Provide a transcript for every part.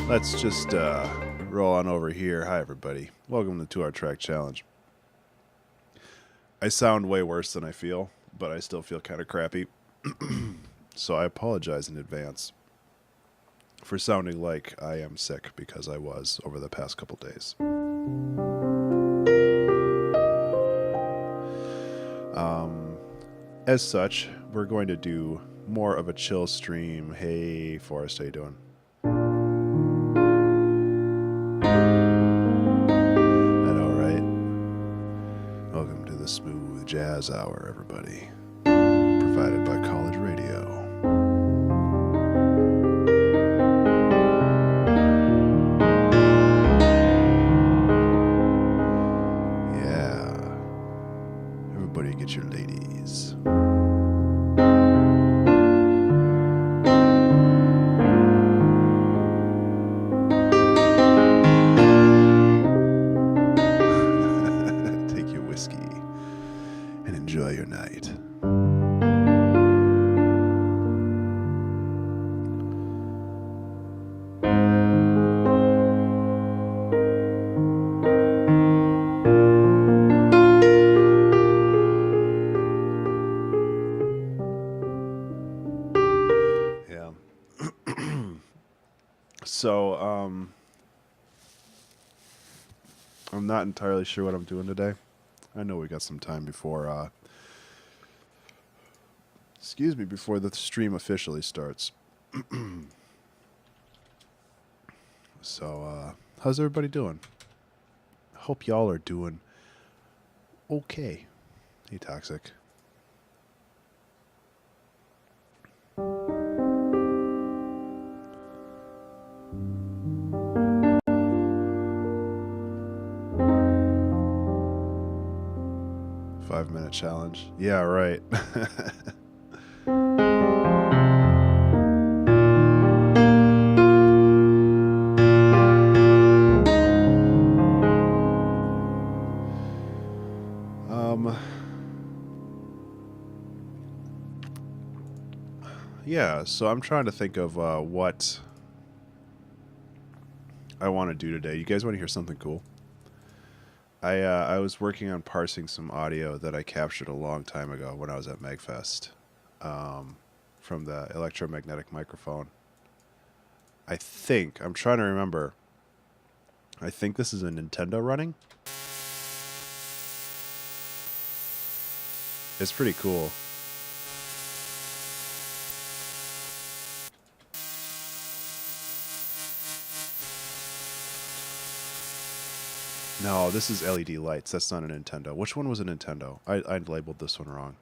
Let's just roll on over here. Hi, everybody. Welcome to the 2-Hour Track Challenge. I sound way worse than I feel, but I still feel kind of crappy. So I apologize in advance for sounding like I am sick, because I was over the past couple days. As such, we're going to do more of a chill stream. Hey, Forrest, how you doing? I know, right? Welcome to the Smooth Jazz Hour, everybody. Provided by College Radio. Yeah. Everybody get your ladies. Take your whiskey and enjoy your night. So, I'm not entirely sure what I'm doing today. I know we got some time before, before the stream officially starts. So, how's everybody doing? Hope y'all are doing okay. Hey, Toxic. 5-minute challenge. Yeah, right. Yeah, so I'm trying to think of what I want to do today. You guys want to hear something cool? I was working on parsing some audio that I captured a long time ago when I was at MagFest, from the electromagnetic microphone. I'm trying to remember. I think this is a Nintendo running. It's pretty cool. No, this is LED lights. That's not a Nintendo. Which one was a Nintendo? I labeled this one wrong.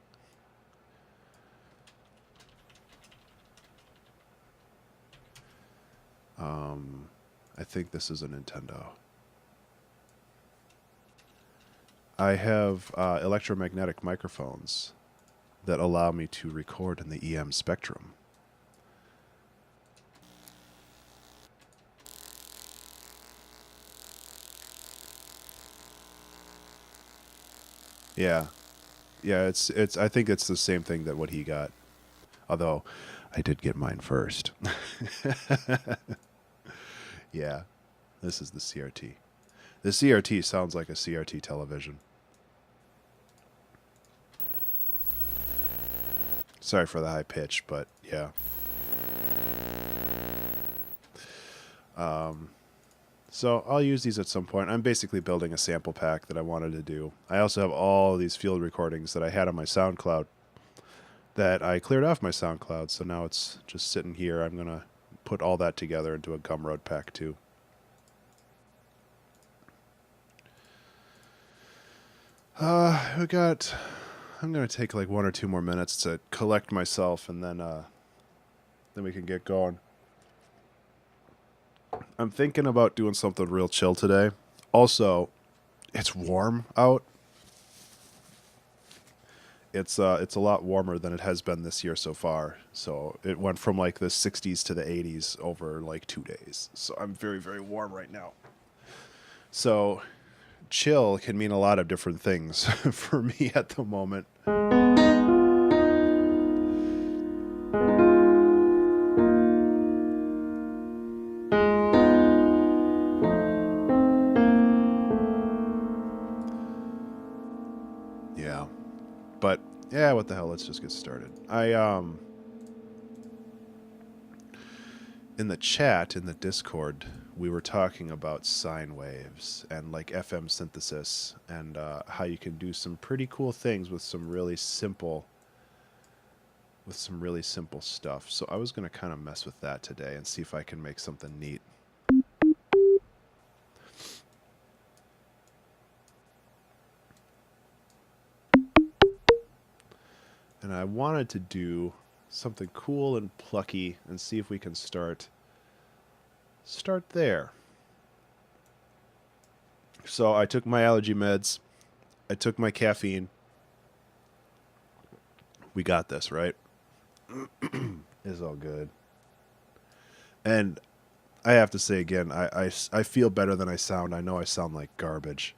I think this is a Nintendo. I have electromagnetic microphones that allow me to record in the EM spectrum. Yeah. Yeah, it's I think it's the same thing that what he got. Although I did get mine first. Yeah. This is the CRT. The CRT sounds like a CRT television. Sorry for the high pitch, but yeah. So I'll use these at some point. I'm basically building a sample pack that I wanted to do. I also have all these field recordings that I had on my SoundCloud that I cleared off my SoundCloud, so now it's just sitting here. I'm going to put all that together into a Gumroad pack too. I'm going to take like 1 or 2 more minutes to collect myself, and then we can get going. I'm thinking about doing something real chill today. Also, it's warm out. It's a lot warmer than it has been this year so far. So it went from like the 60s to the 80s over like 2 days. So I'm very, very warm right now. So chill can mean a lot of different things for me at the moment. Yeah, what the hell? Let's just get started. In the chat, in the Discord, we were talking about sine waves and like FM synthesis and how you can do some pretty cool things with some really simple stuff. So I was going to kind of mess with that today and see if I can make something neat. And I wanted to do something cool and plucky and see if we can start there. So I took my allergy meds. I took my caffeine. We got this, right? It's all good. And I have to say again, I feel better than I sound. I know I sound like garbage.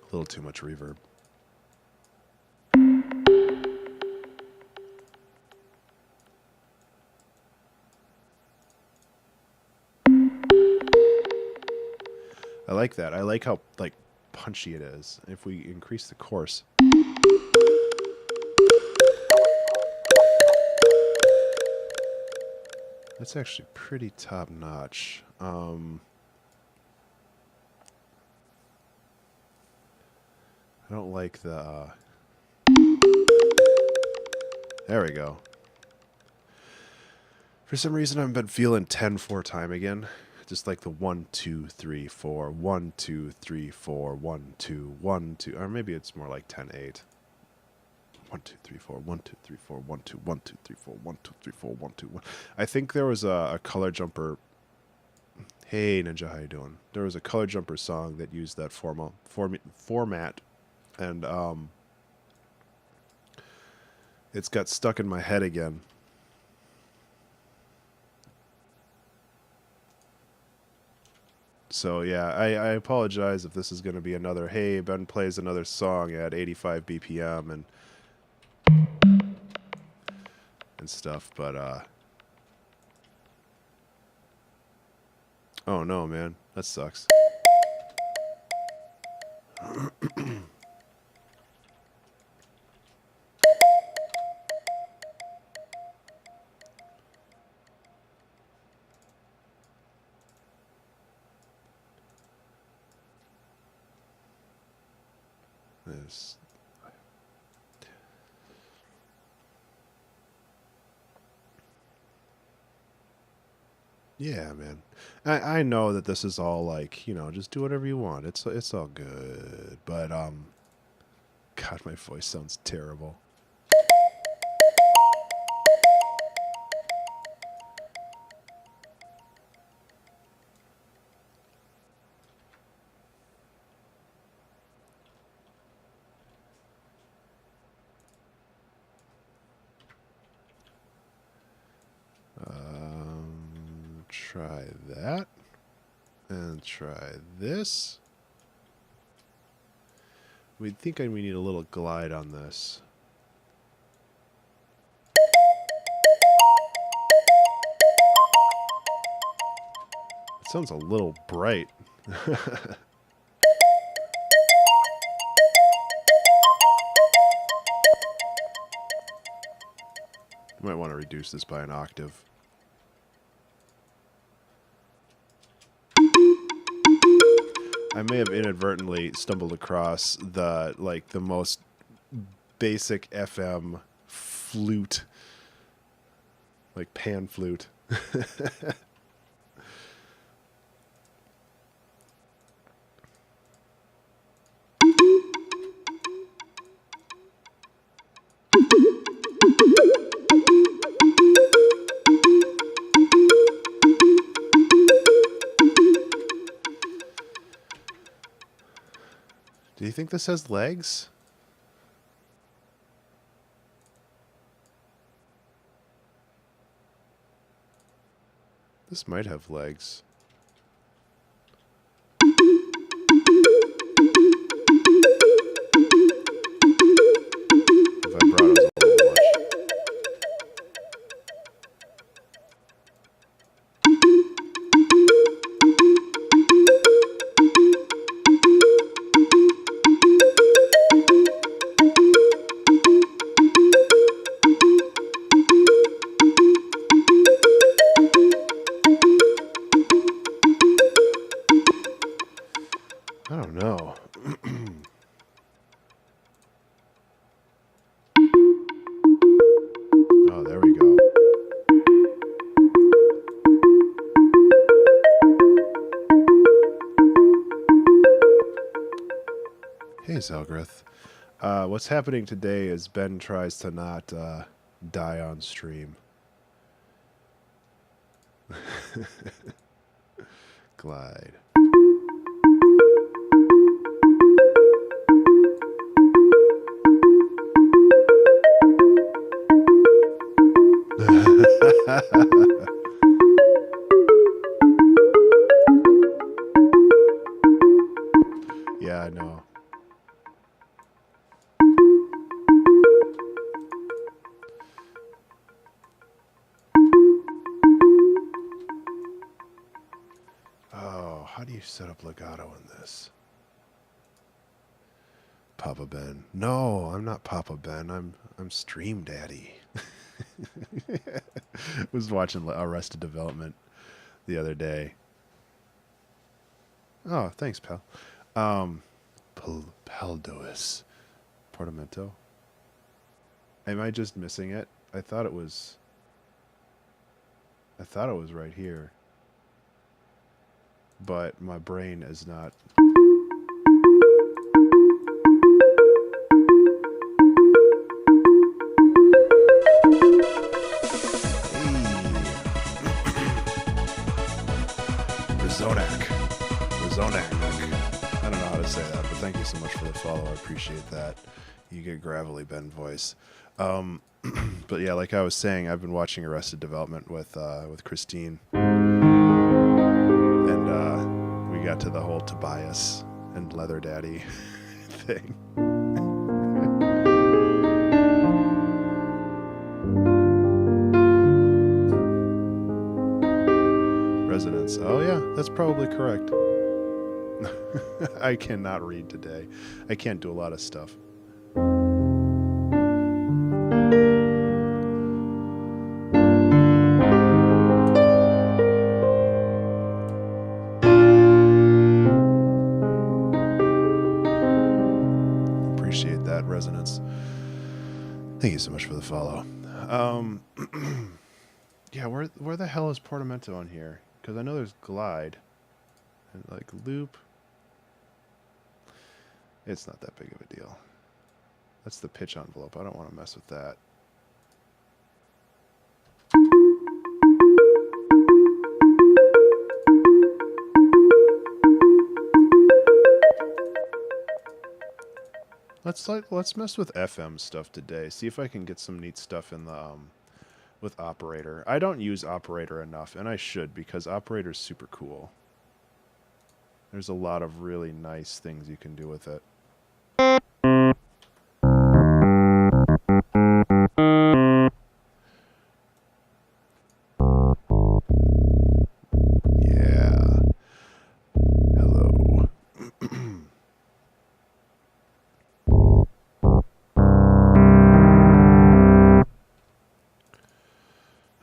A little too much reverb. I like that. I like how like punchy it is. If we increase the coarse. That's actually pretty top notch. I don't like the there we go. For some reason I've been feeling 10-4 time again. Just like the 1 2 3 4 1 2 3 4 1 2 1 2, or maybe it's more like 10-8. 1 2 3 4 1 2 3 4 1 2 1 2 3 4 1 2 3 4 1 2 1. I think there was a Color Jumper. Hey Ninja, how you doing? There was a Color Jumper song that used that format, and it's got stuck in my head again. So yeah, I apologize if this is going to be another, hey, Ben plays another song at 85 BPM and stuff, but oh no, man, that sucks. This. Yeah, man. I know that this is all like, you know, just do whatever you want. It's all good. But God, my voice sounds terrible. Try that. And try this. We think we need a little glide on this. It sounds a little bright. You might want to reduce this by an octave. I may have inadvertently stumbled across the most basic FM flute, like pan flute. Do you think this has legs? This might have legs. Vibrato's a little much. Nice, Elgrith. What's happening today is Ben tries to not die on stream. Glide. Yeah, I know. Oh, how do you set up legato in this? Papa Ben. No, I'm not Papa Ben. I'm Stream Daddy. Was watching Arrested Development the other day. Oh, thanks, pal. Paldois. Portamento. Am I just missing it? I thought it was right here. But my brain is not. Zonak. I don't know how to say that, but thank you so much for the follow. I appreciate that. You get gravelly Ben voice. But yeah, like I was saying, I've been watching Arrested Development with Christine, and we got to the whole Tobias and Leather Daddy thing. Resonance. Oh yeah, that's probably correct. I cannot read today. I can't do a lot of stuff. Appreciate that, Resonance. Thank you so much for the follow. Yeah, where the hell is Portamento on here? Because I know there's Glide and like Loop. It's not that big of a deal. That's the pitch envelope. I don't want to mess with that. Let's mess with FM stuff today. See if I can get some neat stuff in the with Operator. I don't use Operator enough, and I should, because Operator's super cool. There's a lot of really nice things you can do with it. Yeah. Hello.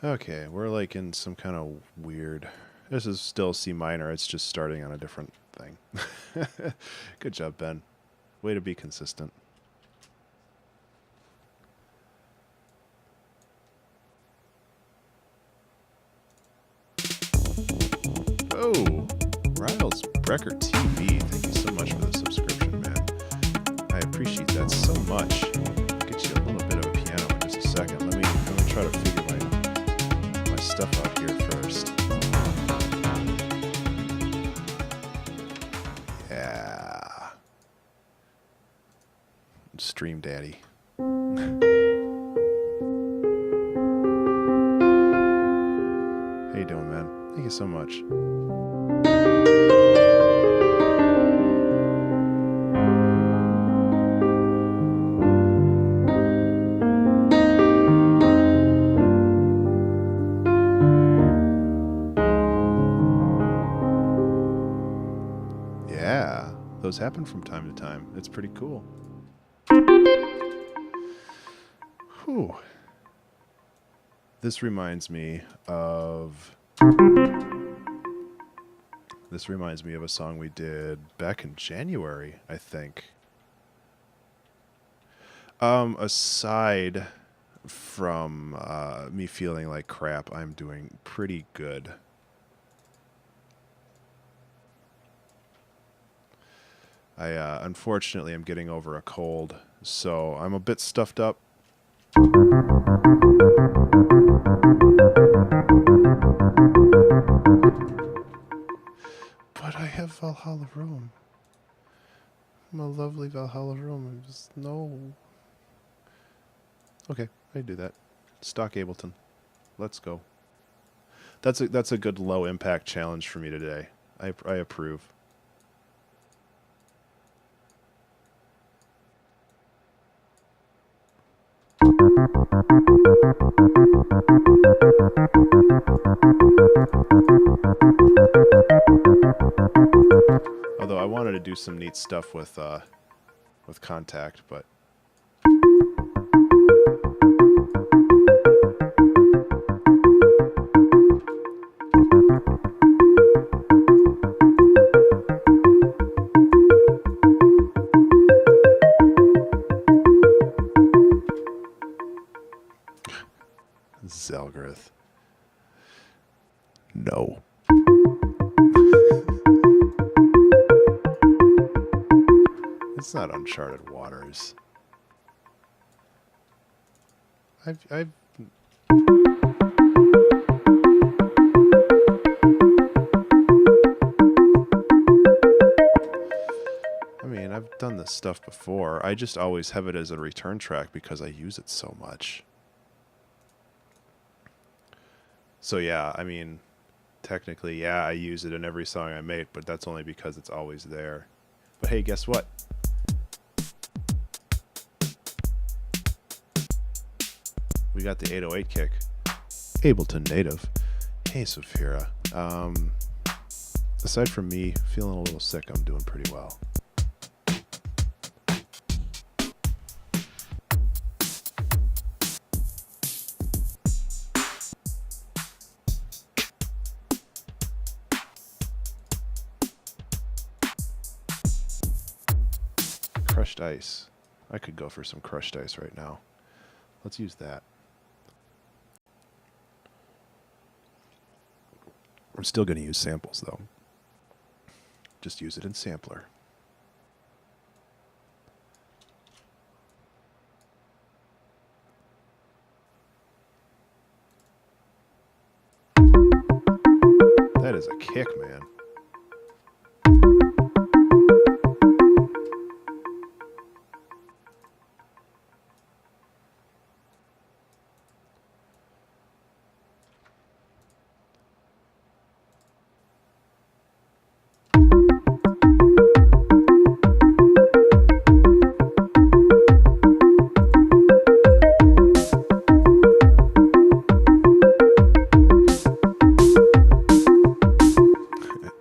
Okay, we're like in some kind of weird... This is still C minor, it's just starting on a different thing. Good job, Ben. Way to be consistent. Oh, Riles Brecker TV, thank you so much for the subscription, man. I appreciate that so much. I'll get you a little bit of a piano in just a second. Let me try to figure my stuff out here first. Yeah. Stream Daddy. How you doing, man? Thank you so much. Yeah, those happen from time to time. It's pretty cool. Whew. This reminds me of a song we did back in January, I think. Aside from me feeling like crap, I'm doing pretty good. I unfortunately am getting over a cold, so I'm a bit stuffed up. But I have Valhalla Room. My lovely Valhalla Room. Just no. Okay, I do that. Stock Ableton. Let's go. That's a good low impact challenge for me today. I approve. Although I wanted to do some neat stuff with Kontakt, but Zelgrith. No. It's not uncharted waters. I've I mean, I've done this stuff before. I just always have it as a return track because I use it so much. So yeah, I mean, technically, yeah, I use it in every song I make, but that's only because it's always there. But hey, guess what? We got the 808 kick. Ableton native. Hey, Saphira. Aside from me feeling a little sick, I'm doing pretty well. Crushed ice. I could go for some crushed ice right now. Let's use that. I'm still going to use samples, though. Just use it in sampler. That is a kick, man.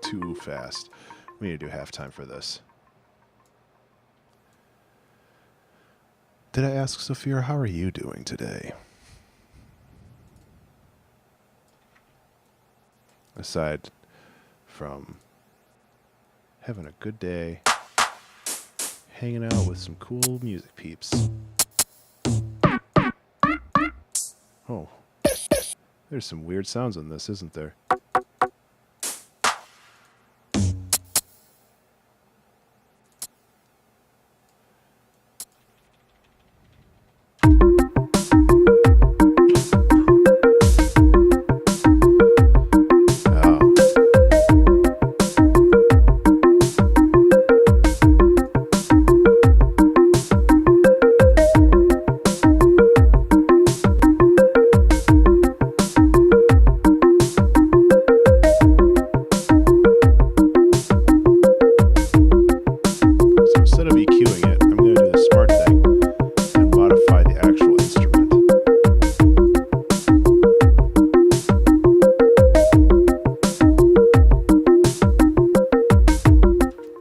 Too fast. We need to do halftime for this. Did I ask Sophia, how are you doing today? Aside from having a good day, hanging out with some cool music peeps. Oh, there's some weird sounds on this, isn't there?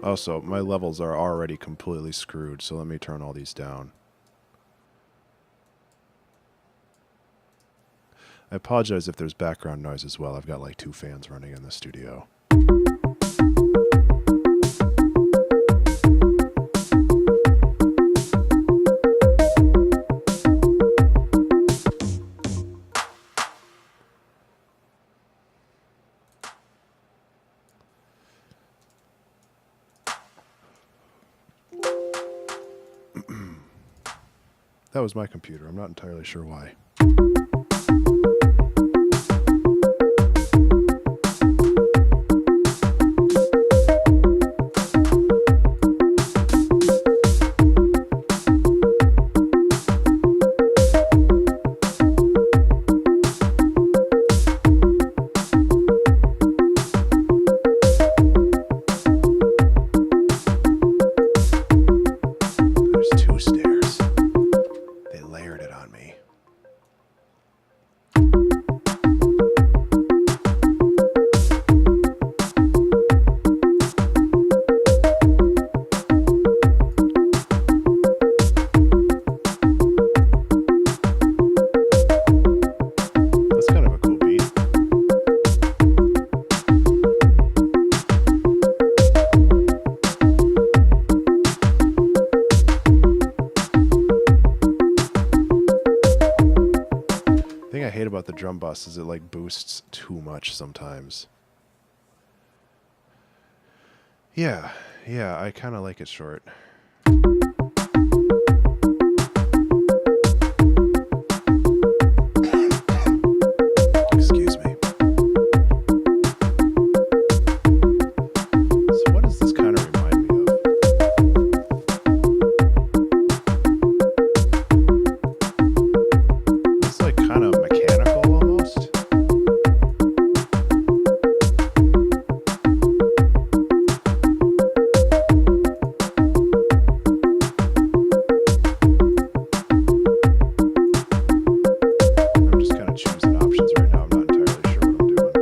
Also, my levels are already completely screwed, so let me turn all these down. I apologize if there's background noise as well. I've got like 2 fans running in the studio. That was my computer. I'm not entirely sure why. There's two stairs. They layered it on me. That's kind of a cool beat. The thing I hate about the drum bus is it like boosts too much sometimes. Yeah, I kind of like it short. Excuse me. So what does this kind of remind me of? It's like kind of mechanical almost. I'm just kind of choosing options right now. I'm not entirely sure what I'm doing.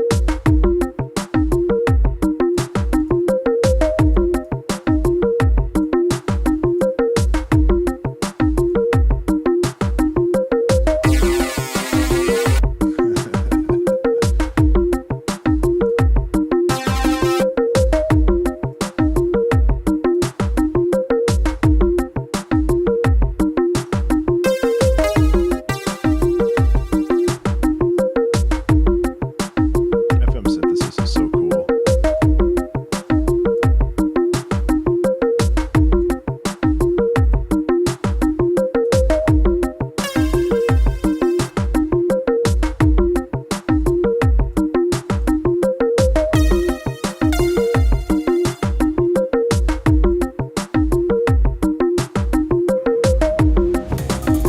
FM synthesis is so cool.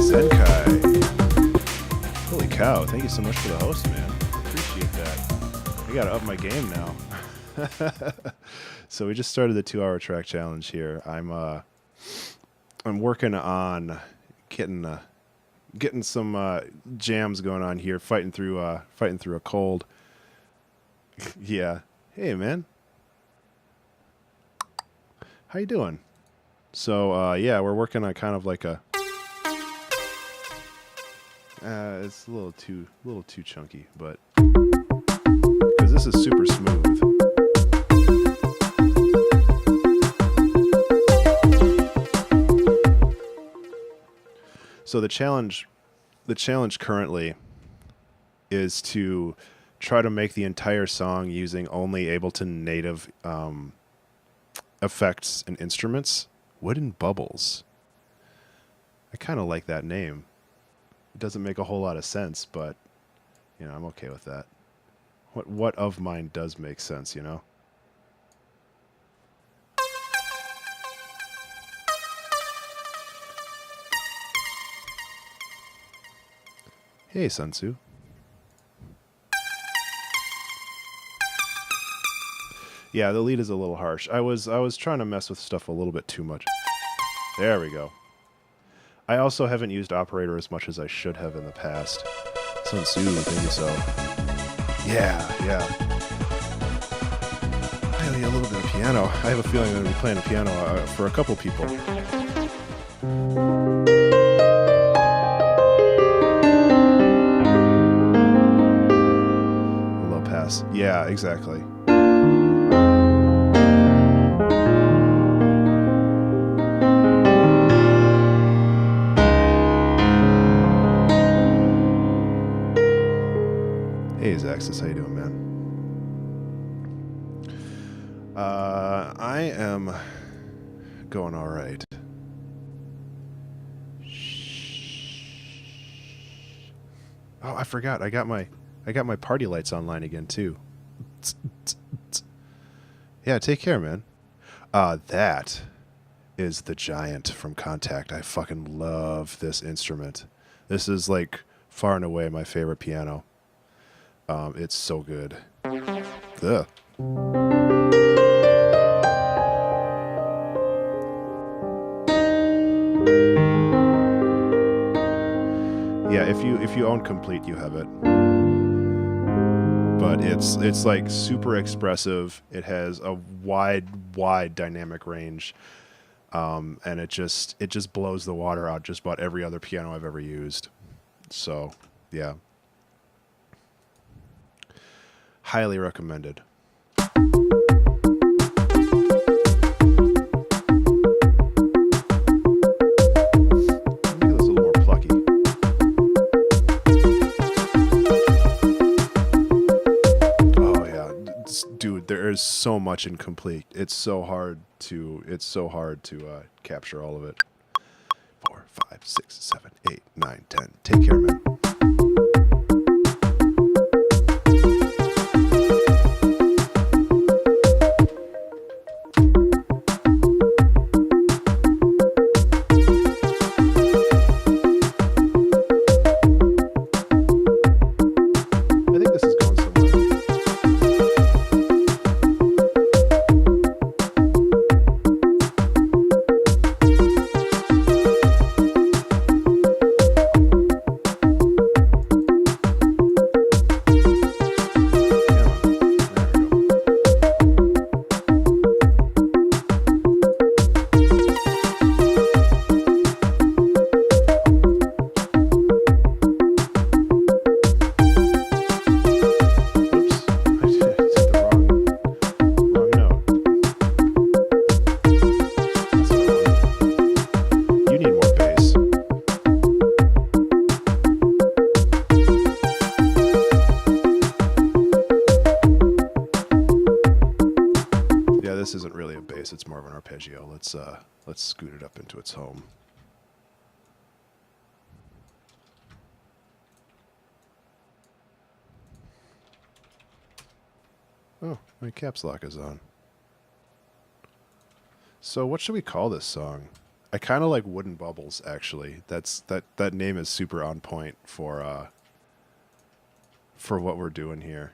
Zenkai. Holy cow, thank you so much for the host, man. Appreciate that. I gotta up my game now. So we just started the 2-hour track challenge here. I'm working on getting some jams going on here, fighting through a cold. Yeah. Hey man. How you doing? So yeah, we're working on kind of like a it's a little too chunky, but because this is super smooth. So the challenge currently is to try to make the entire song using only Ableton native effects and instruments. Wooden Bubbles. I kind of like that name. It doesn't make a whole lot of sense, but you know, I'm okay with that. What of mine does make sense, you know? Hey, Sunsu. Yeah, the lead is a little harsh. I was trying to mess with stuff a little bit too much. There we go. I also haven't used Operator as much as I should have in the past. Sunsu, thank you so. Yeah. I owe you a little bit of piano. I have a feeling I'm going to be playing the piano for a couple people. Low pass. Yeah, exactly. Hey, Zaxis, how you doing, man? I am going all right. Shh. Oh, I forgot. I got my party lights online again too. Yeah, take care, man. That is the Giant from Contact. I fucking love this instrument. This is like far and away my favorite piano. It's so good. Ugh. Yeah, if you own Complete, you have it. But it's like super expressive. It has a wide dynamic range. And it just blows the water out just about every other piano I've ever used. So, yeah. Highly recommended. Make this a little more plucky. Oh yeah, dude, there is so much in Complete. It's so hard to capture all of it. 4, 5, 6, 7, 8, 9, 10. Take care, man. I think this is going somewhere. This isn't really a bass, it's more of an arpeggio. Let's scoot it up into its home. Oh, my caps lock is on. So what should we call this song? I kind of like Wooden Bubbles, actually. That name is super on point for what we're doing here.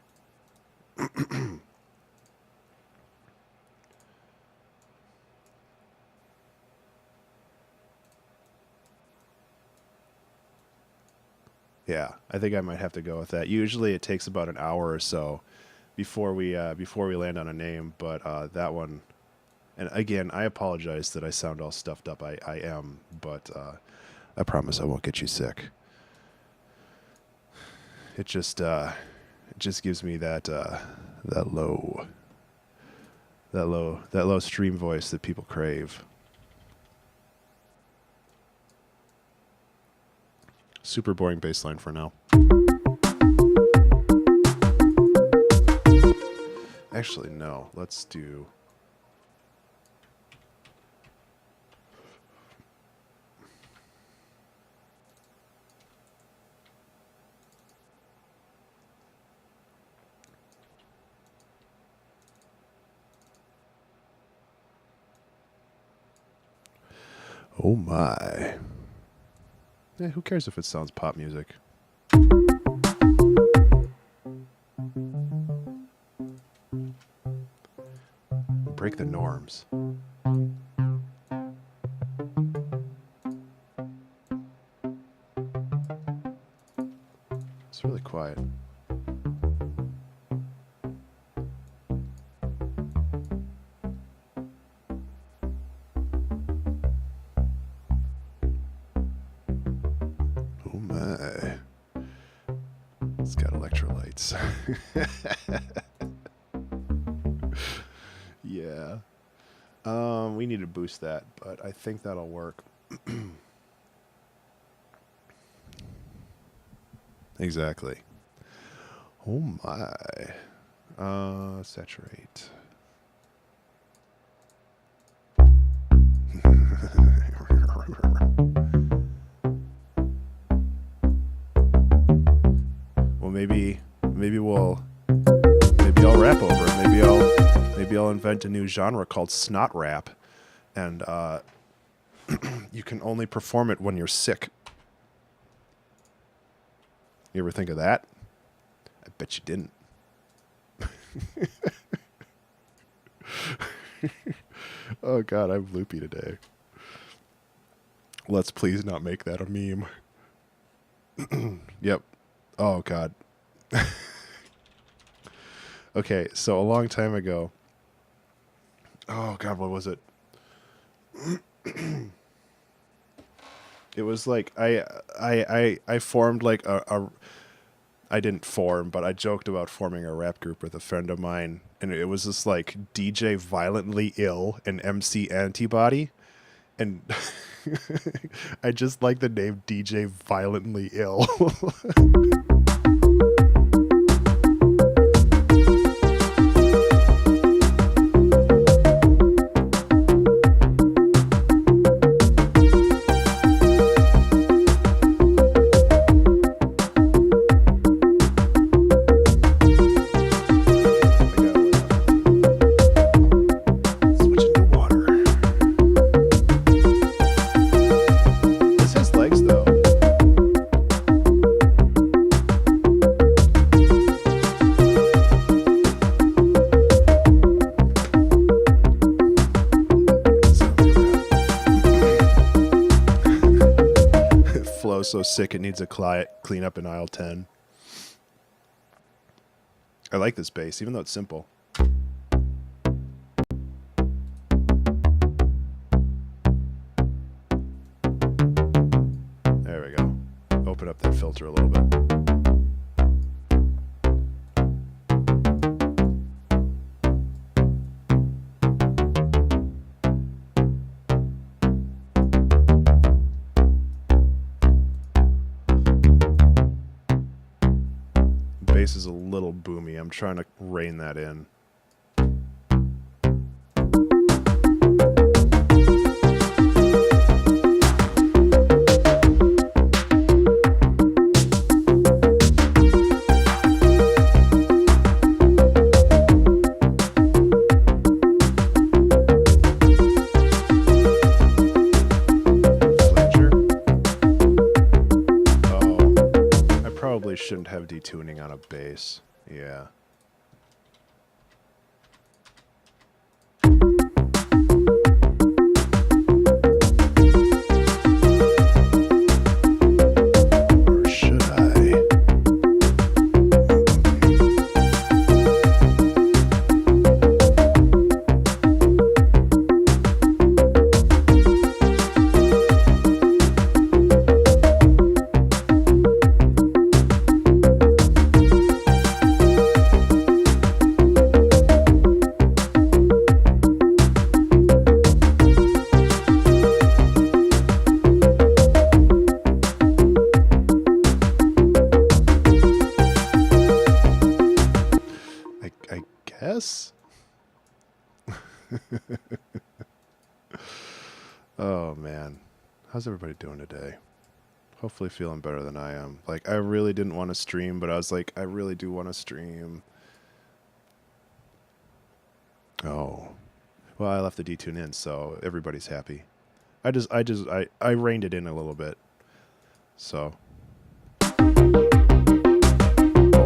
Yeah, I think I might have to go with that. Usually it takes about an hour or so before we land on a name, but that one, and again, I apologize that I sound all stuffed up. I am, but I promise I won't get you sick. It just gives me that low stream voice that people crave. Super boring bass line for now. Actually, no. Let's do... Oh my. Yeah, who cares if it sounds pop music? Break the norms. It's really quiet. Oh my. It's got electrolytes. Yeah. We need to boost that, but I think that'll work. Exactly. Oh my. Saturate. maybe I'll rap over it. Maybe I'll invent a new genre called snot rap, and you can only perform it when you're sick. You ever think of that? I bet you didn't. Oh God, I'm loopy today. Let's please not make that a meme. Yep. Oh God. Okay, so a long time ago. Oh God, what was it? It was like I formed like a I didn't form, but I joked about forming a rap group with a friend of mine, and it was just like DJ Violently Ill and MC Antibody, and I just like the name DJ Violently Ill. Switching to water. This has legs though. Flow's so sick it needs a clean up in aisle 10. I like this bass, even though it's simple. There we go. Open up that filter a little bit. Bass is a little boomy. I'm trying to rein that in. Flanger. Oh, I probably shouldn't have detuning on a bass. Yeah. Or should I? I guess? Oh man. How's everybody doing today? Hopefully feeling better than I am. Like, I really didn't want to stream, but I was like, I really do want to stream. Oh. Well, I left the detune in, so everybody's happy. I reined it in a little bit. So. Oh,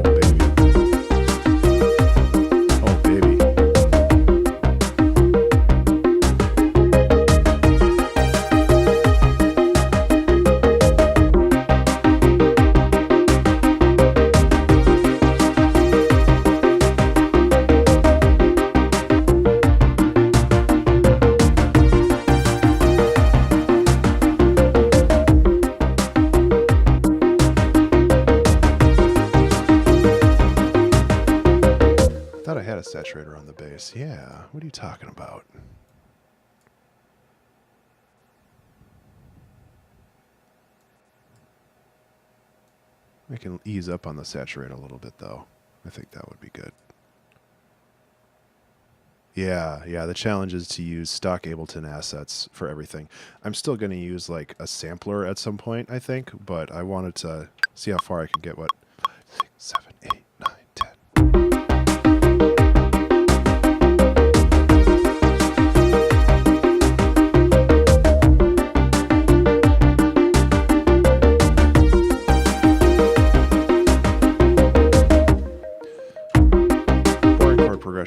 baby. Oh, baby. Thought I had a saturator on the bass. Yeah, what are you talking about? I can ease up on the saturate a little bit, though. I think that would be good. Yeah, the challenge is to use stock Ableton assets for everything. I'm still going to use, like, a sampler at some point, I think, but I wanted to see how far I can get. What? 5, 6, 7,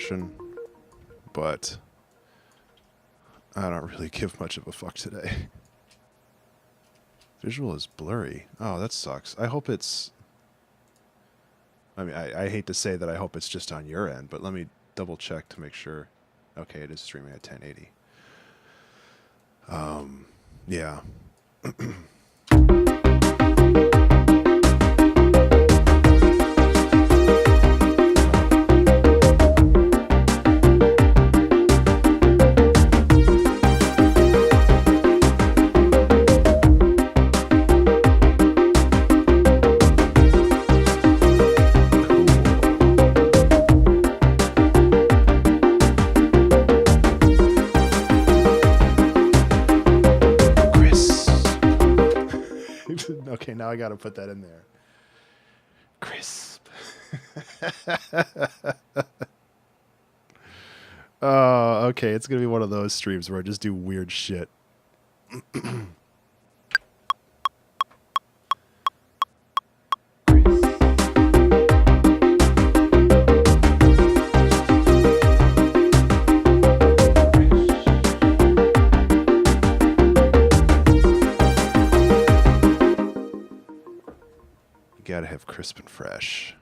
expression, but I don't really give much of a fuck today. Visual is blurry. Oh, that sucks. I hope it's... I mean, I hate to say that I hope it's just on your end, but let me double check to make sure. Okay, it is streaming at 1080. Yeah. Okay, now I gotta put that in there. Crisp. Oh, okay. It's gonna be one of those streams where I just do weird shit. Gotta have crisp and fresh.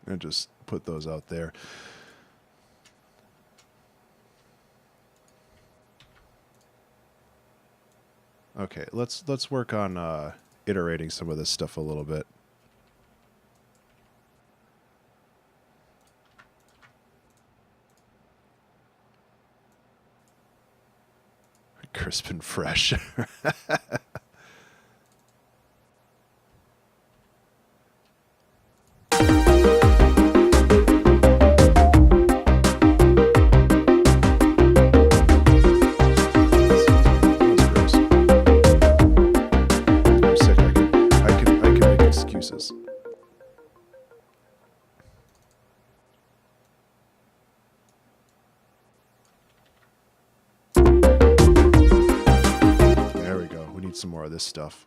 And just put those out there. Okay, let's work on iterating some of this stuff a little bit. Crisp and fresh. Some more of this stuff.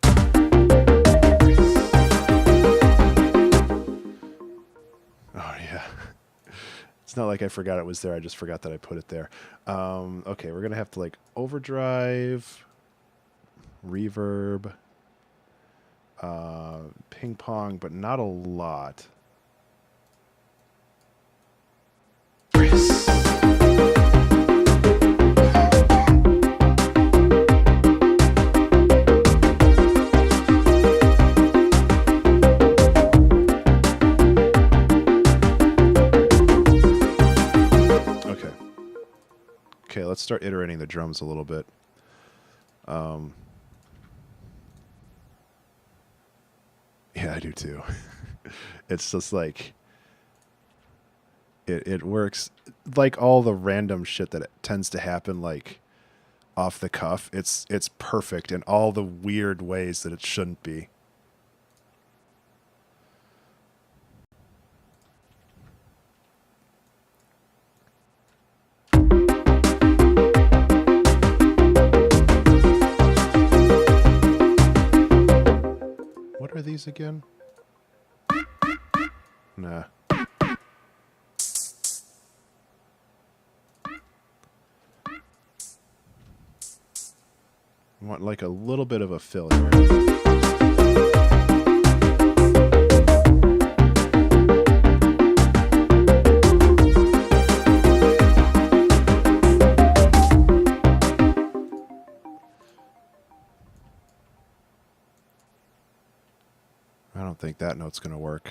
Oh yeah. It's not like I forgot it was there. I just forgot that I put it there. Okay, we're gonna have to like overdrive, reverb, ping pong, but not a lot. Okay, let's start iterating the drums a little bit. Yeah, I do too. It's just like it works like all the random shit that tends to happen like off the cuff. It's perfect in all the weird ways that it shouldn't be. What are these again? Nah. I want like a little bit of a fill here. I don't think that note's going to work.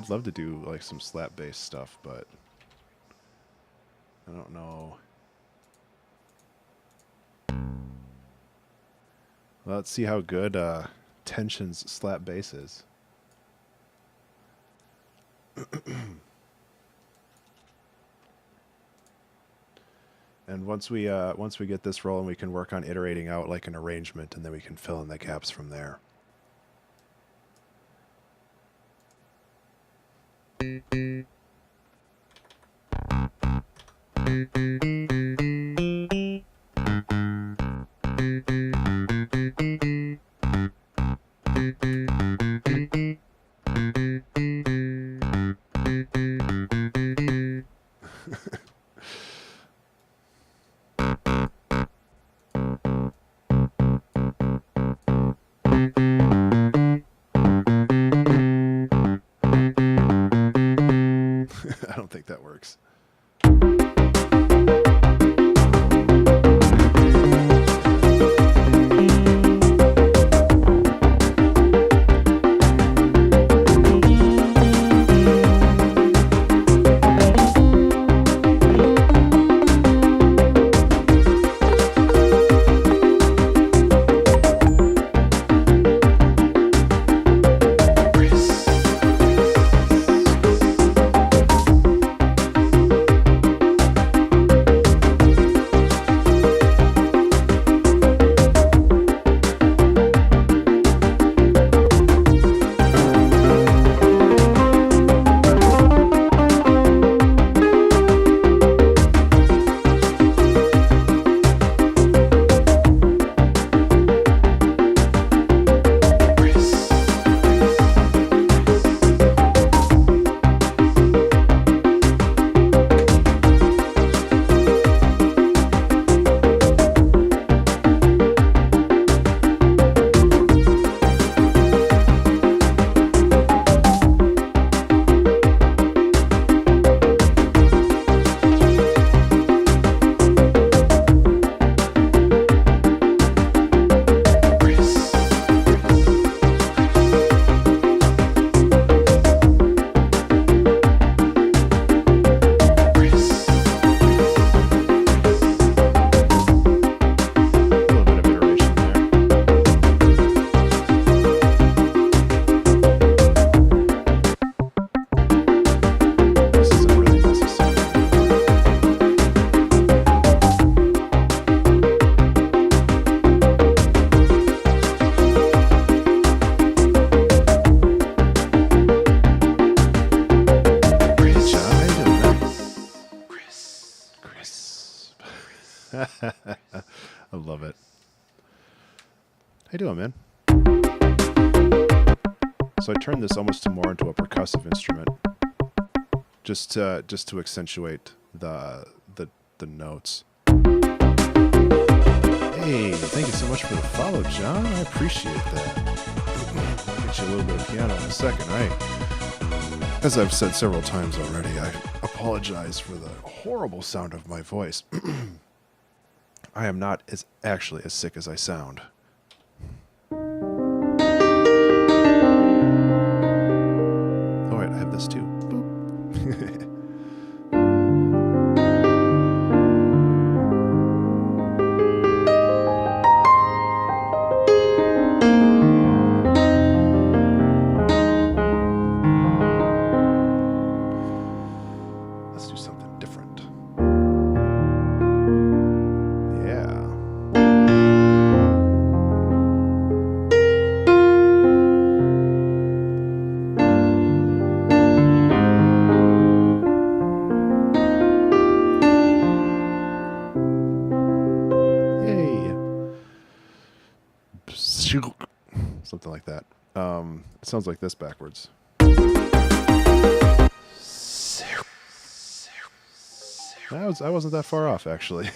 I'd love to do like some slap bass stuff, but I don't know. Well, let's see how good Tension's slap bass is. And once we get this rolling, we can work on iterating out like an arrangement, and then we can fill in the gaps from there. I don't think that works. I love it. How you doing, man? So I turned this almost more into a percussive instrument, just to accentuate the notes. Hey, thank you so much for the follow, John. I appreciate that. I'll get you a little bit of piano in a second. As I've said several times already, I apologize for the horrible sound of my voice. I am not actually as sick as I sound. Oh wait, I have this too. Boop. Let's do something different. Something like that. It sounds like this backwards. I wasn't that far off, actually.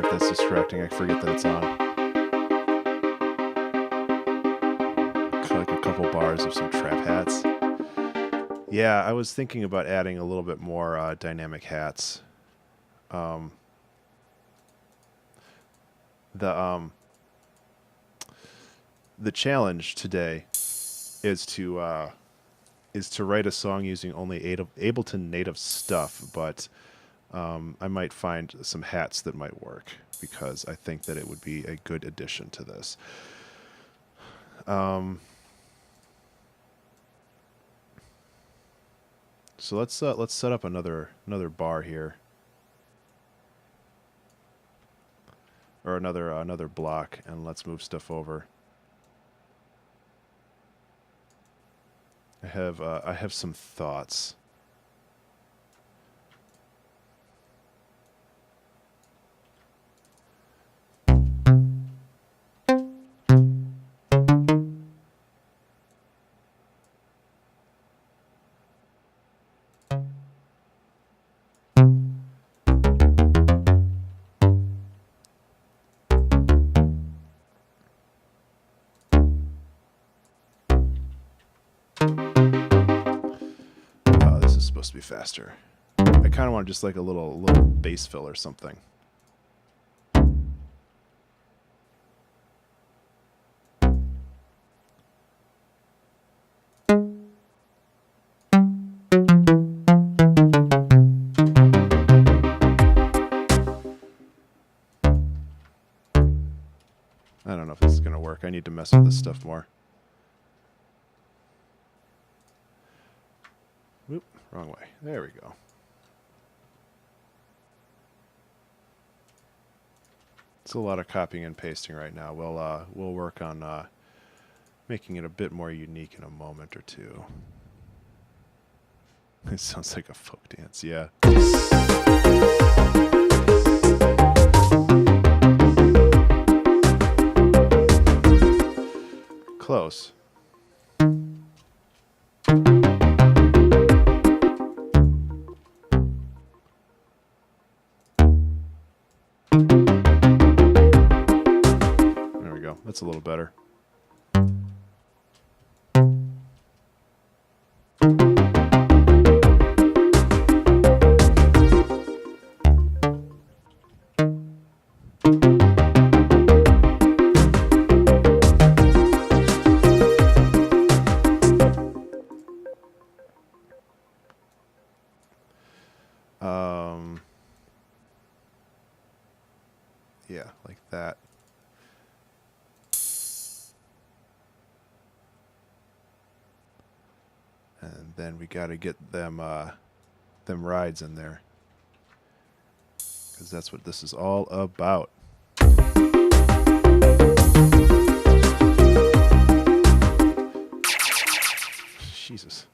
Sorry if that's distracting. I forget that it's on. Like a couple bars of some trap hats. Yeah, I was thinking about adding a little bit more dynamic hats. The challenge today is to write a song using only Ableton native stuff, but I might find some hats that might work because I think that it would be a good addition to this. So let's set up another bar here, or another block, and let's move stuff over. I have some thoughts. This is supposed to be faster. I kind of want just like a little bass fill or something. I don't know if this is going to work. I need to mess with this stuff more. Whoop, wrong way. There we go. It's a lot of copying and pasting right now. We'll work on making it a bit more unique in a moment or two. It sounds like a folk dance, yeah. Close. There we go. That's a little better. Yeah, like that. And then we got to get them rides in there, because that's what this is all about. Jesus.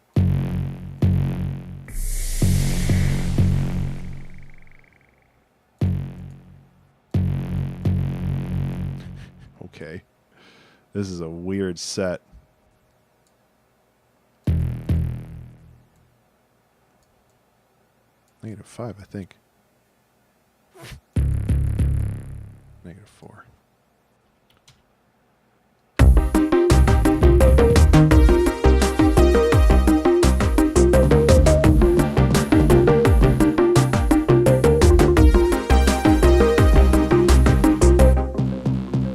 Okay. This is a weird set. -5, I think. -4.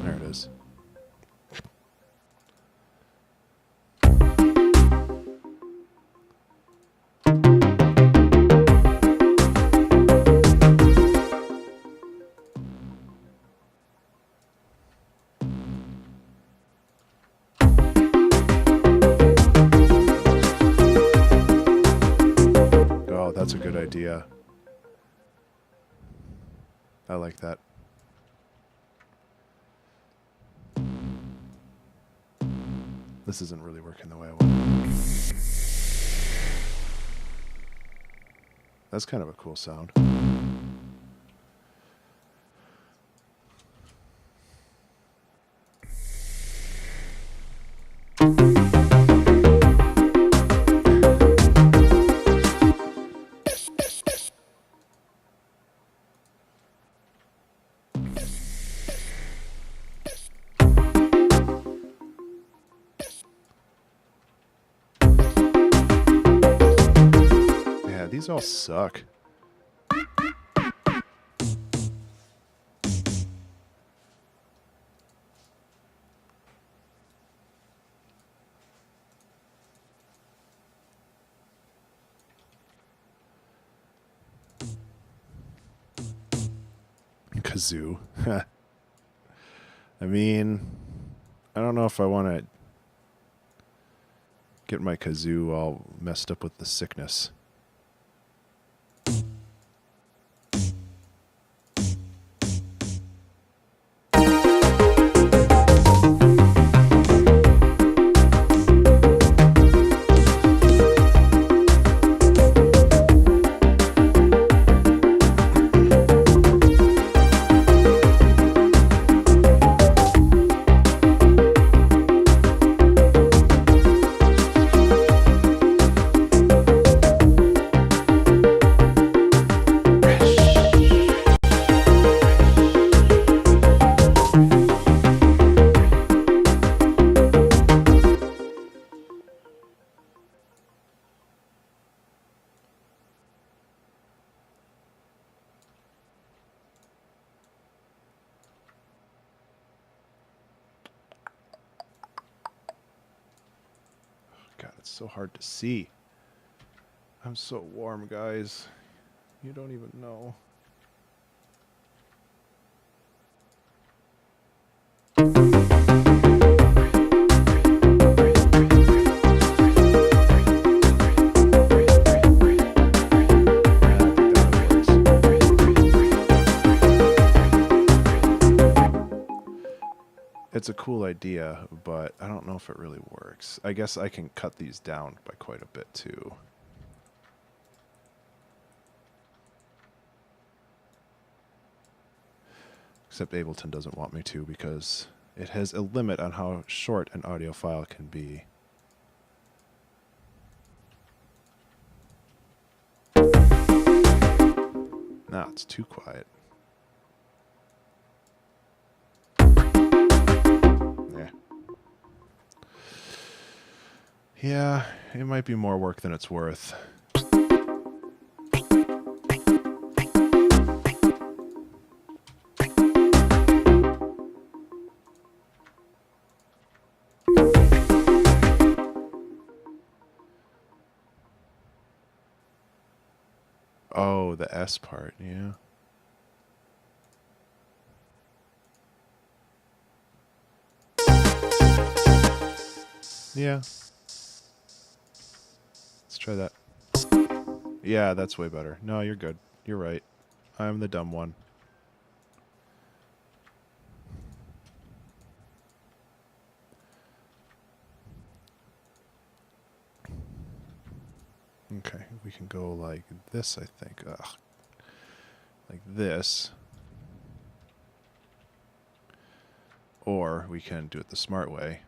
There it is. That's a good idea. I like that. This isn't really working the way I want. That's kind of a cool sound. These all suck. Kazoo. I mean, I don't know if I want to get my kazoo all messed up with the sickness. God, it's so hard to see. I'm so warm, guys. You don't even know. It's a cool idea, but I don't know if it really works. I guess I can cut these down by quite a bit too. Except Ableton doesn't want me to because it has a limit on how short an audio file can be. Nah, it's too quiet. Yeah, it might be more work than it's worth. Oh, the S part, yeah. Yeah. Let's try that. Yeah, that's way better. No, you're good. You're right. I'm the dumb one. Okay, we can go like this, I think. Ugh. Like this. Or we can do it the smart way.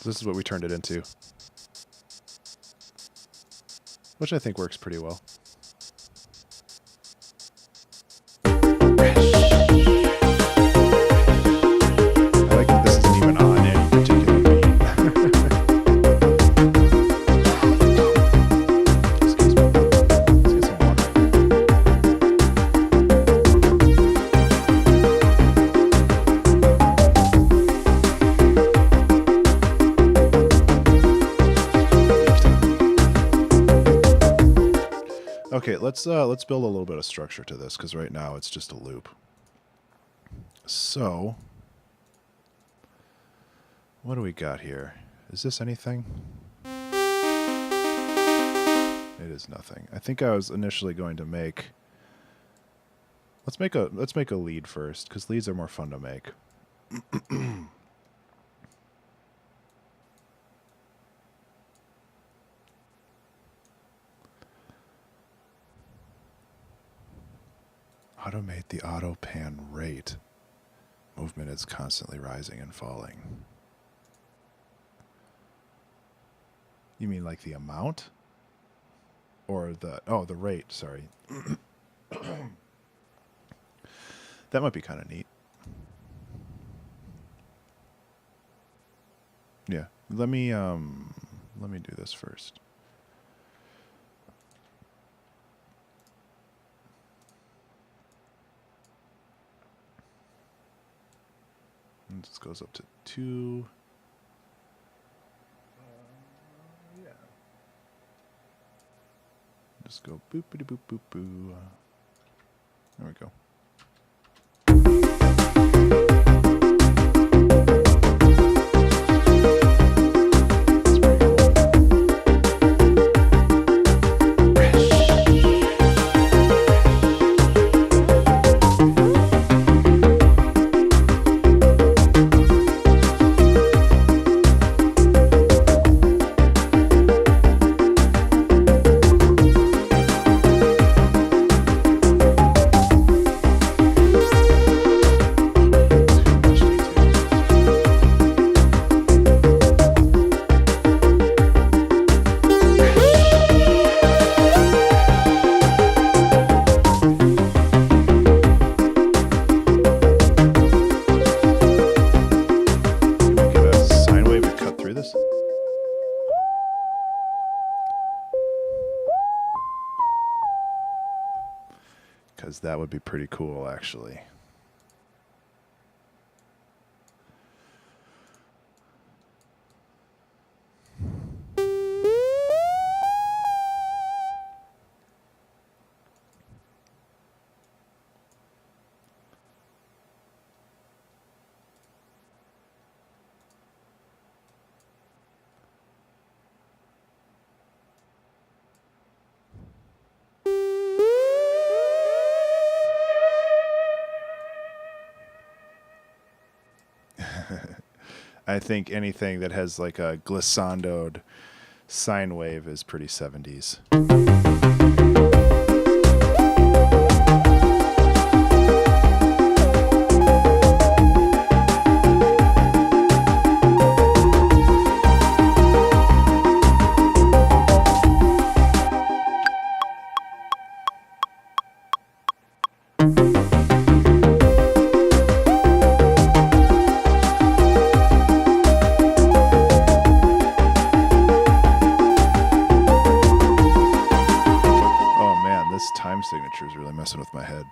This is what we turned it into. Which I think works pretty well. I like that this isn't even on any particular beat. Excuse me. Let's get some water. Okay, let's build a little bit of structure to this, because right now it's just a loop. So, what do we got here? Is this anything? It is nothing. I think I was initially going to make... Let's make a lead first, because leads are more fun to make. Automate the auto pan rate. Movement is constantly rising and falling. You mean like the amount? Or the... Oh, the rate, sorry. That might be kind of neat. Yeah, let me do this first. And this goes up to 2. Yeah. Just go boopity boop boop boo. There we go. That would be pretty cool, actually. I think anything that has like a glissandoed sine wave is pretty 70s. Signature is really messing with my head.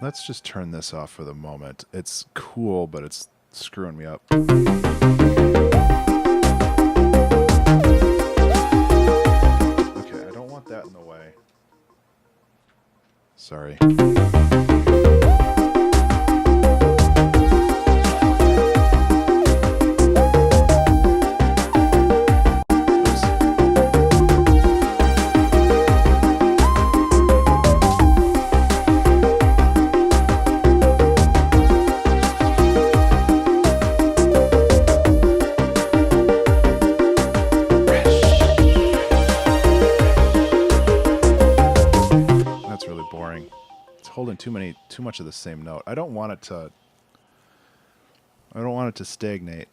Let's just turn this off for the moment. It's cool, but it's screwing me up. Okay, I don't want that in the way. Sorry. Too much of the same note. I don't want it to stagnate.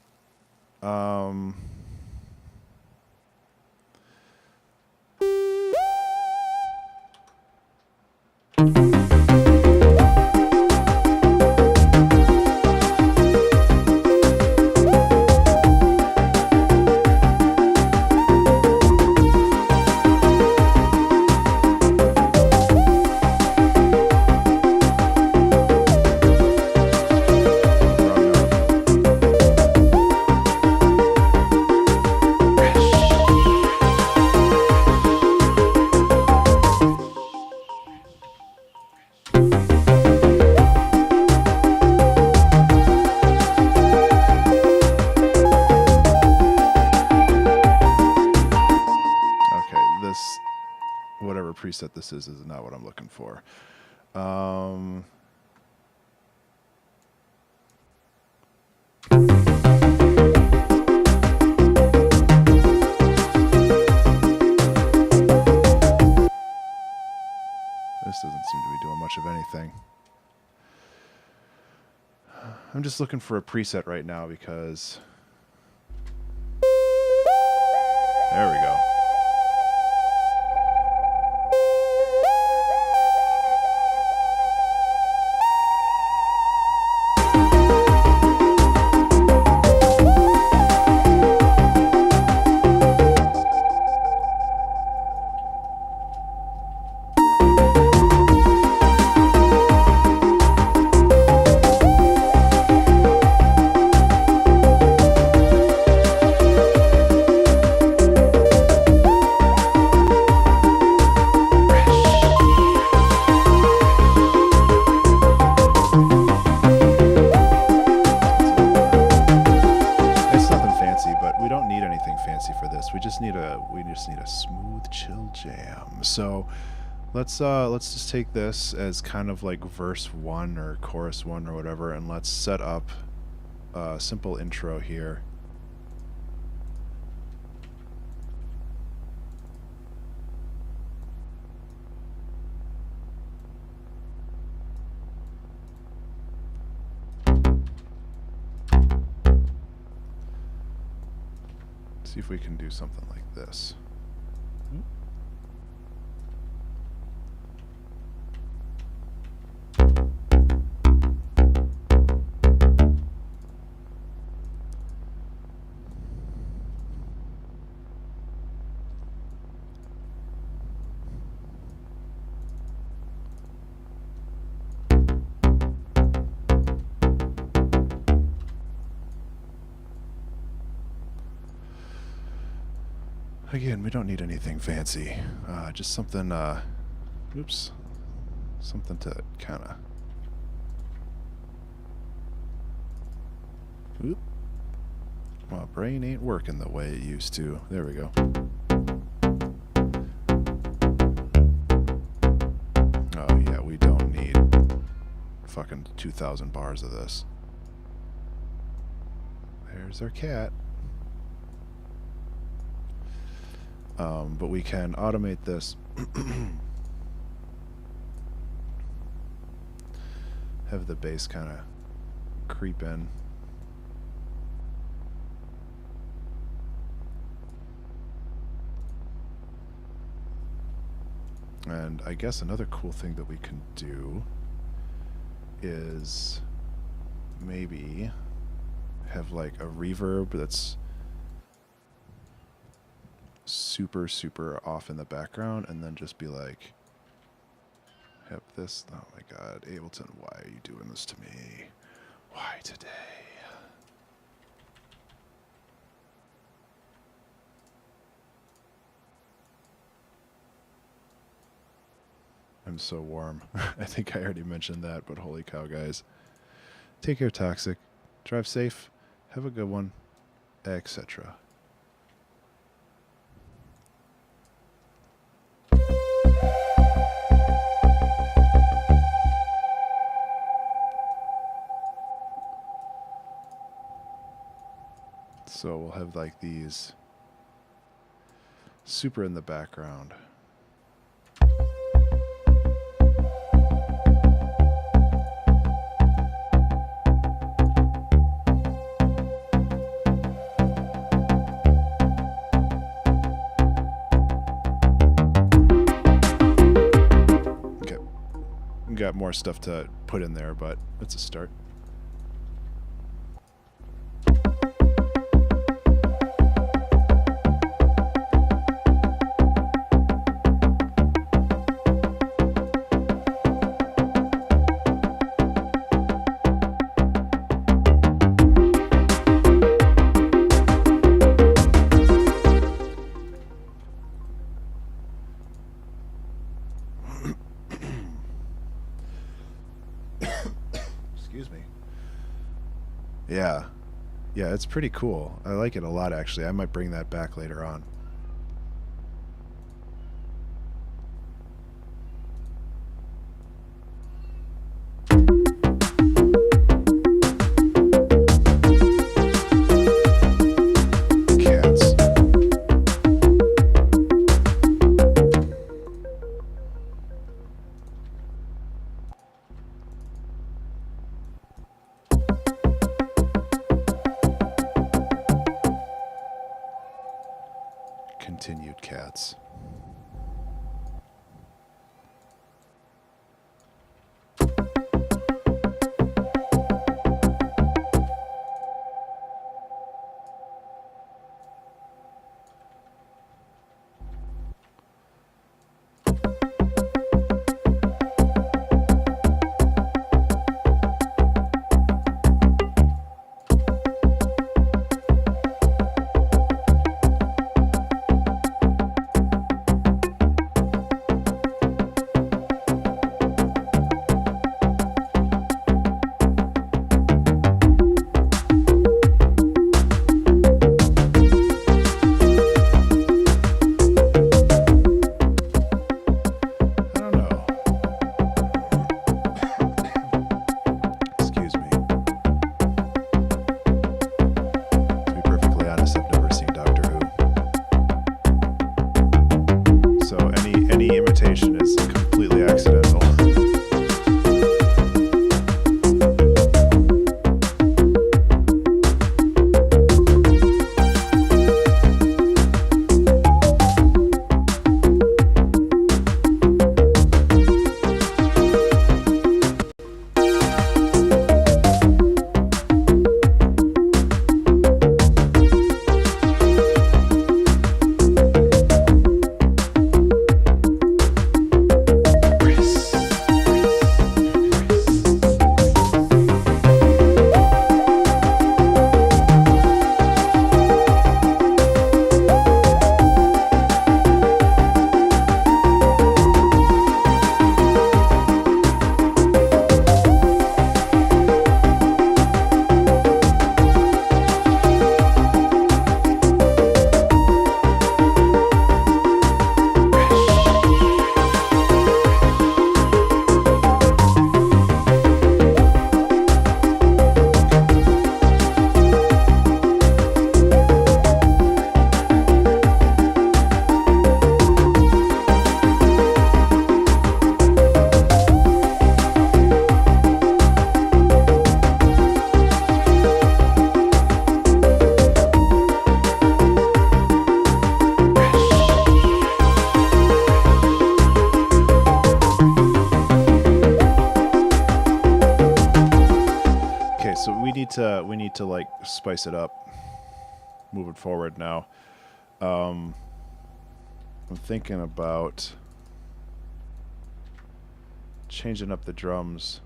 preset this is not what I'm looking for. This doesn't seem to be doing much of anything. I'm just looking for a preset right now because... There we go. We just need a smooth chill jam. So let's just take this as kind of like verse 1 or chorus 1 or whatever, and let's set up a simple intro here. See if we can do something like this. Again, we don't need anything fancy. Just something, oops. Something to kind of... Oop. My brain ain't working the way it used to. There we go. Oh, yeah, we don't need fucking 2,000 bars of this. There's our cat. But we can automate this. Have the bass kind of creep in. And I guess another cool thing that we can do is maybe have like a reverb that's super off in the background, and then just be like, have this. Oh my god, Ableton, why are you doing this to me? Why today? I'm so warm. I think I already mentioned that, but holy cow, guys. Take care, Toxic. Drive safe. Have a good one. Etc. So we'll have like these super in the background. Okay. We got more stuff to put in there, but it's a start. Excuse me. Yeah, it's pretty cool. I like it a lot, actually. I might bring that back later on. continued, cats. We need to like spice it up moving forward now. I'm thinking about changing up the drums.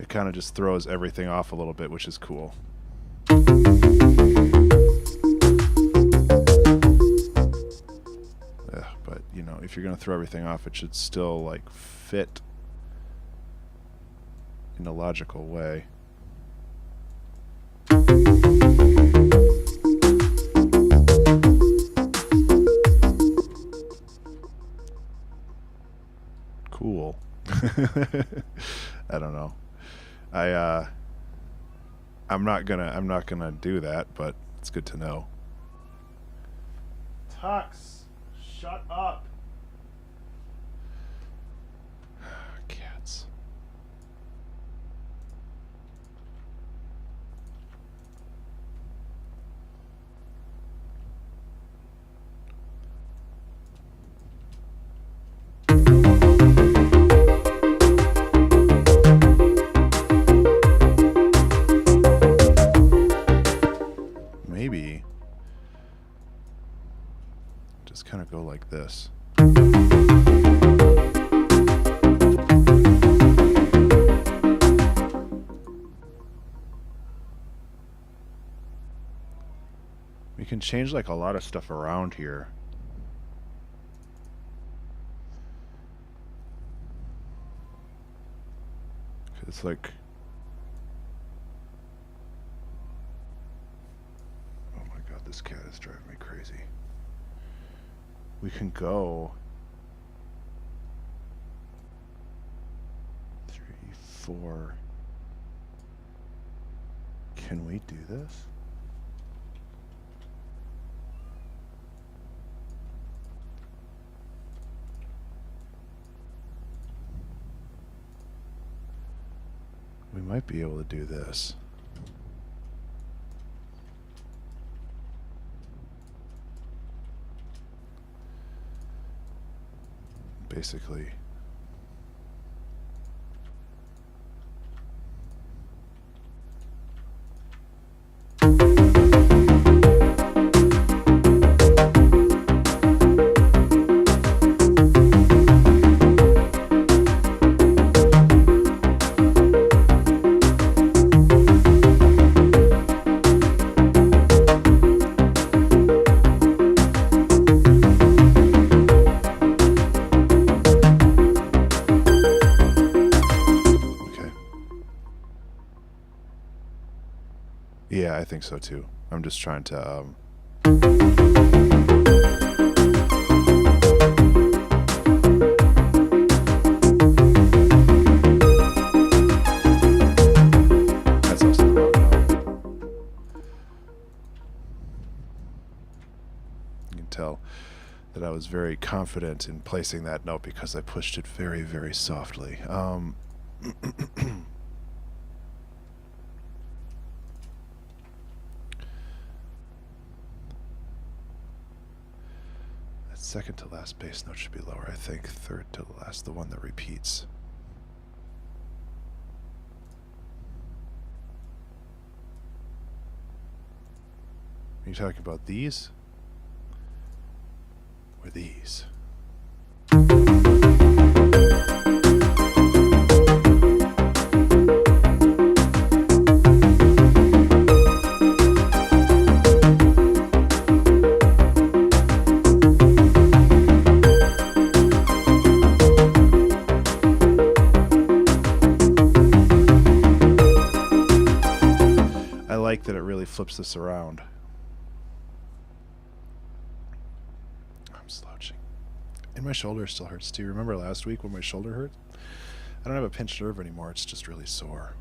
Kind of just throws everything off a little bit, which is cool. But you know, if you're gonna throw everything off, it should still like fit in a logical way. Cool. I don't know. I'm not gonna do that, but it's good to know. Tux, shut up. Cats. Maybe just kind of go like this. We can change like a lot of stuff around here. It's like this cat is driving me crazy. We can go 3, 4. Can we do this? We might be able to do this. Basically. Yeah, I think so too. I'm just trying to that's also the wrong note. You can tell that I was very confident in placing that note because I pushed it very, very softly. Second to last bass note should be lower, I think. Third to last, the one that repeats. Are you talking about these? Or these? That it really flips this around. I'm slouching. And my shoulder still hurts too. Remember last week when my shoulder hurt? I don't have a pinched nerve anymore. It's just really sore.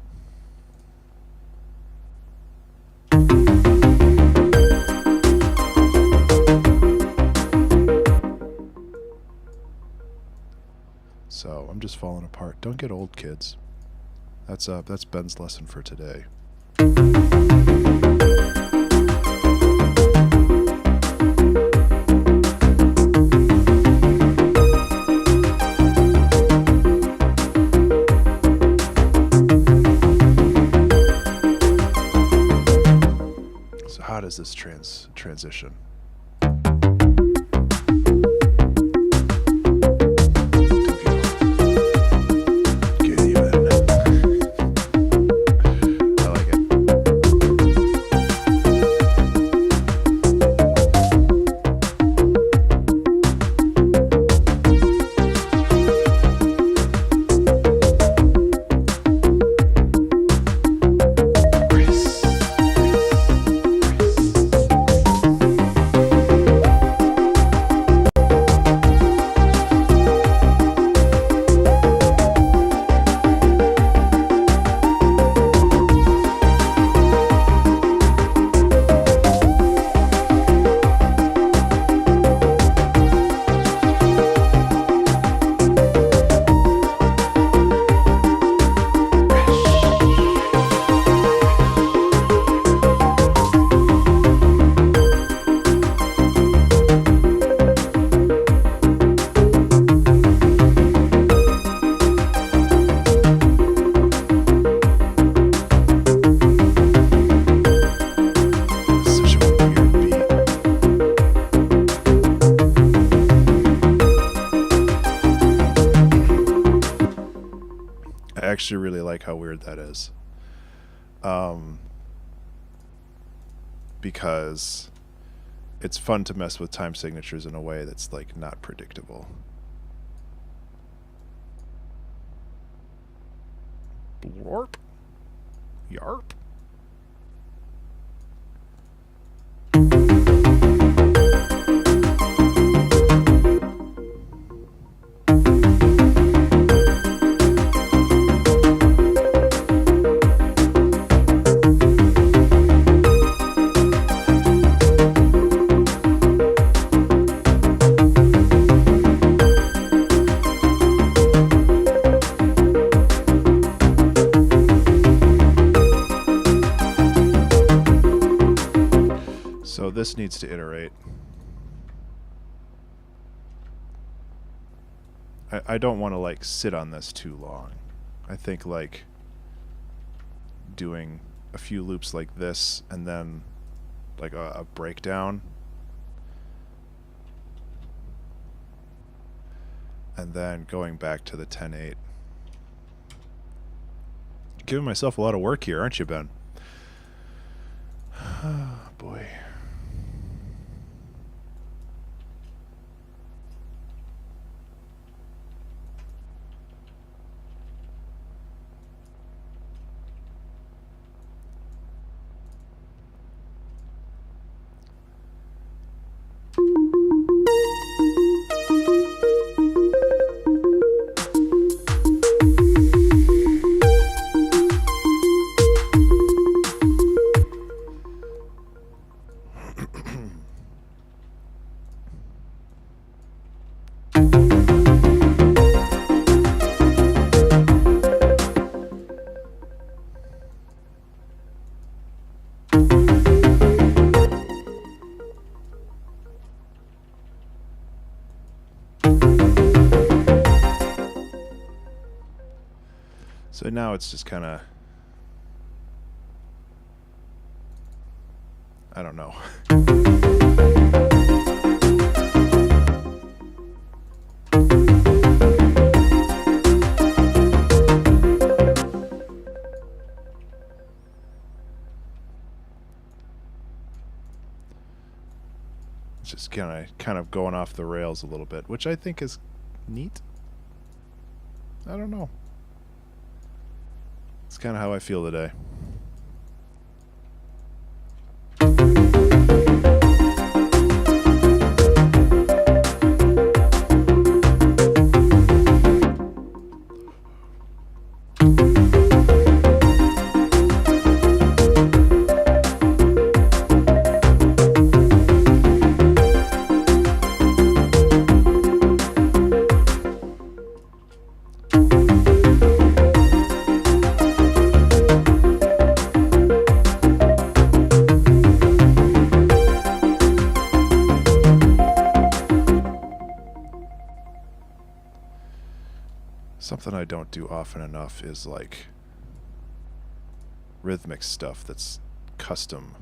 So I'm just falling apart. Don't get old, kids. That's Ben's lesson for today. So how does this transition? I actually really like how weird that is. Because it's fun to mess with time signatures in a way that's like not predictable. Blorp. Yarp. So this needs to iterate. I don't want to like sit on this too long. I think like doing a few loops like this and then like a breakdown and then going back to the 10/8. Giving myself a lot of work here, aren't you, Ben? Oh, boy. So now it's just kind of, I don't know. It's just kind of going off the rails a little bit, which I think is neat. I don't know. It's kind of how I feel today. Something I don't do often enough is like rhythmic stuff that's custom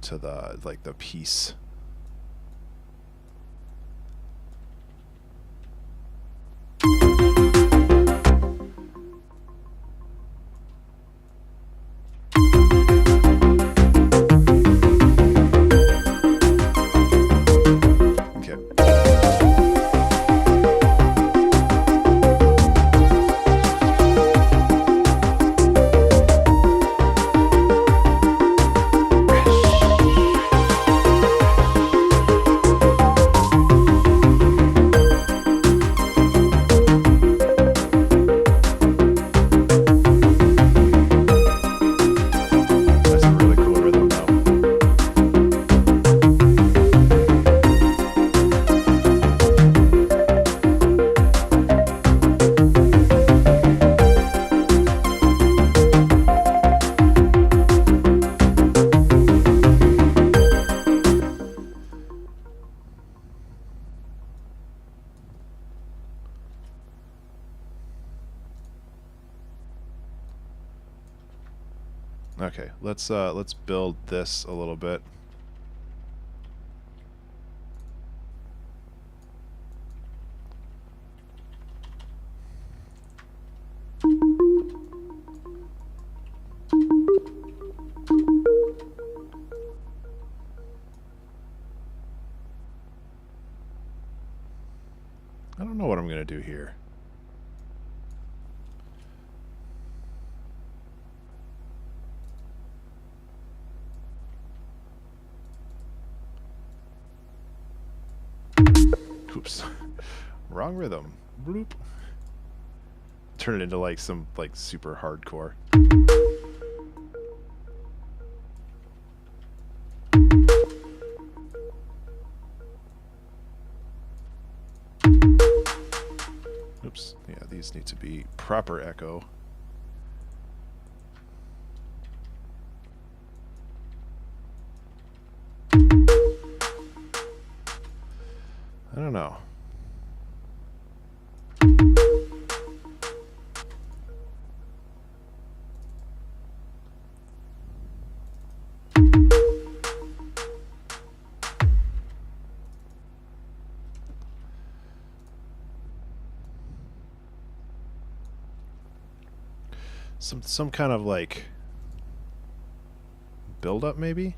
to the like the piece. Okay, let's build this a little bit. I don't know what I'm gonna do here. Oops. Wrong rhythm. Bloop. Turn it into like some like super hardcore. Oops. Yeah, these need to be proper echo. I don't know. Some kind of like build up maybe?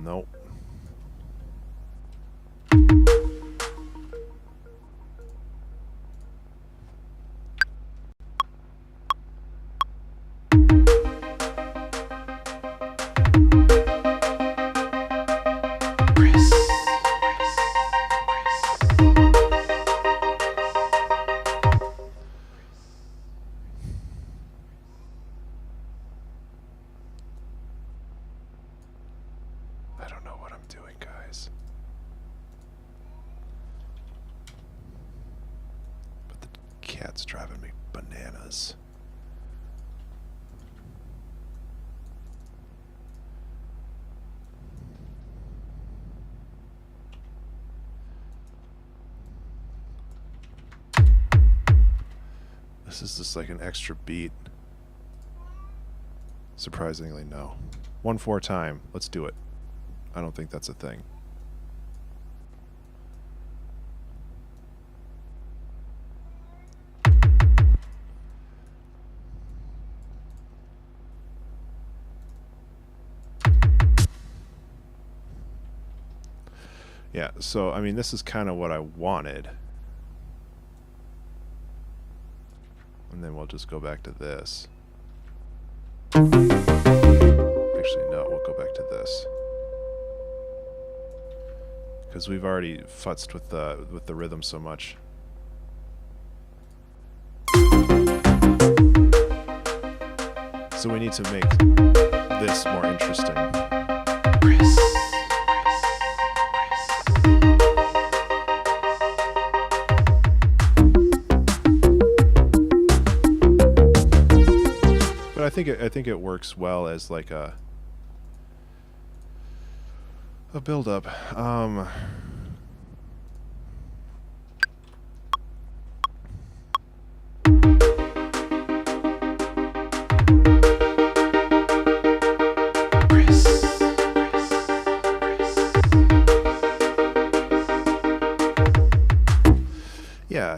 Nope. I don't know what I'm doing, guys. But the cat's driving me bananas. This is just like an extra beat. Surprisingly, no. 1/4 time. Let's do it. I don't think that's a thing. Yeah, so I mean this is kind of what I wanted. And then we'll just go back to this. Actually, no, we'll go back to this. Because we've already futzed with the rhythm so much. So we need to make this more interesting. But I think it works well as like a build up.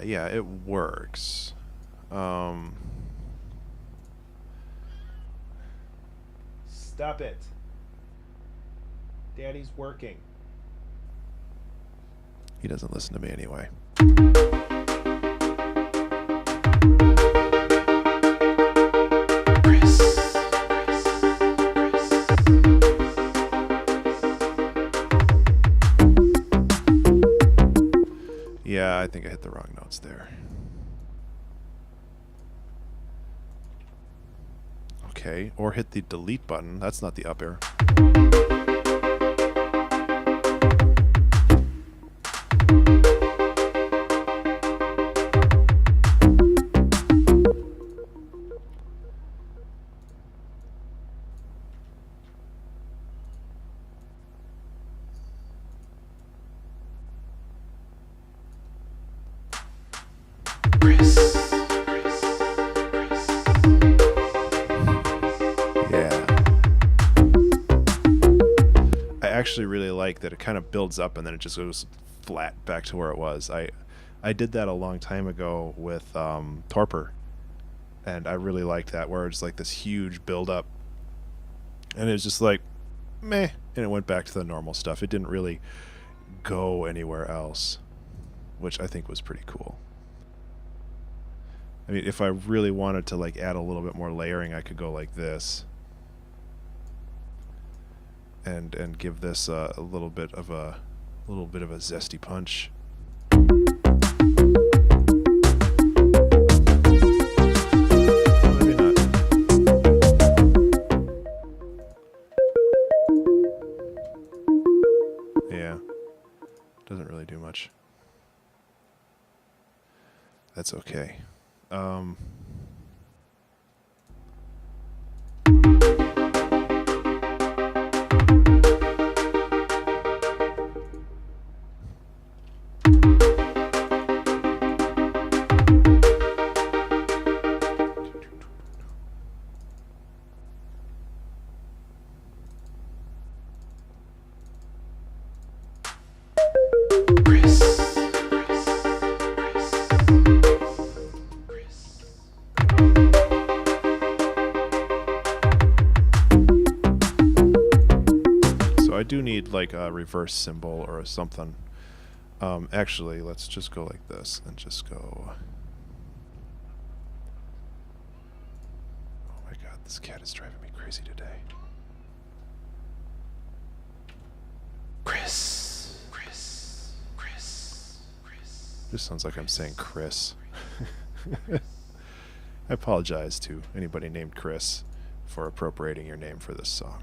Yeah, it works. Stop it. Daddy's working. He doesn't listen to me anyway. Yeah, I think I hit the wrong notes there. Okay, or hit the delete button. That's not the up arrow. Actually really like that it kind of builds up and then it just goes flat back to where it was. I did that a long time ago with Torpor, and I really liked that, where it's like this huge build up and it was just like meh, and it went back to the normal stuff. It didn't really go anywhere else, which I think was pretty cool. I mean, if I really wanted to like add a little bit more layering, I could go like this and give this a little bit of a zesty punch. Maybe not. Doesn't really do much. That's okay. I do need like a reverse symbol or something. Actually, let's just go like this and just go. Oh my god, this cat is driving me crazy today. Chris. This sounds like I'm saying Chris. I apologize to anybody named Chris for appropriating your name for this song.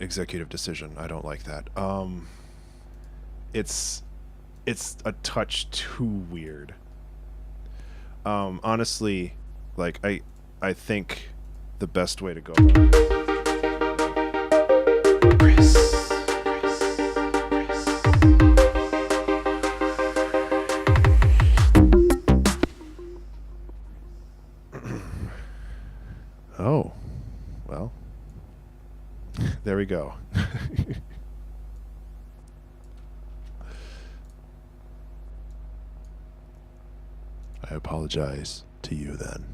Executive decision. I don't like that. It's a touch too weird. Honestly, like I think the best way to go. Oh, well. There we go. I apologize to you then.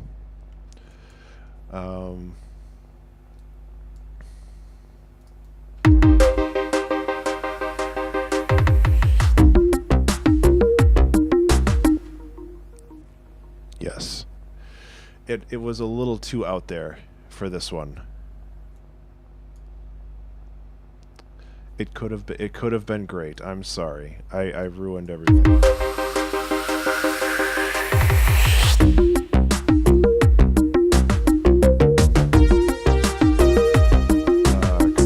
Yes. It was a little too out there for this one. It could have been great. I'm sorry. I ruined everything.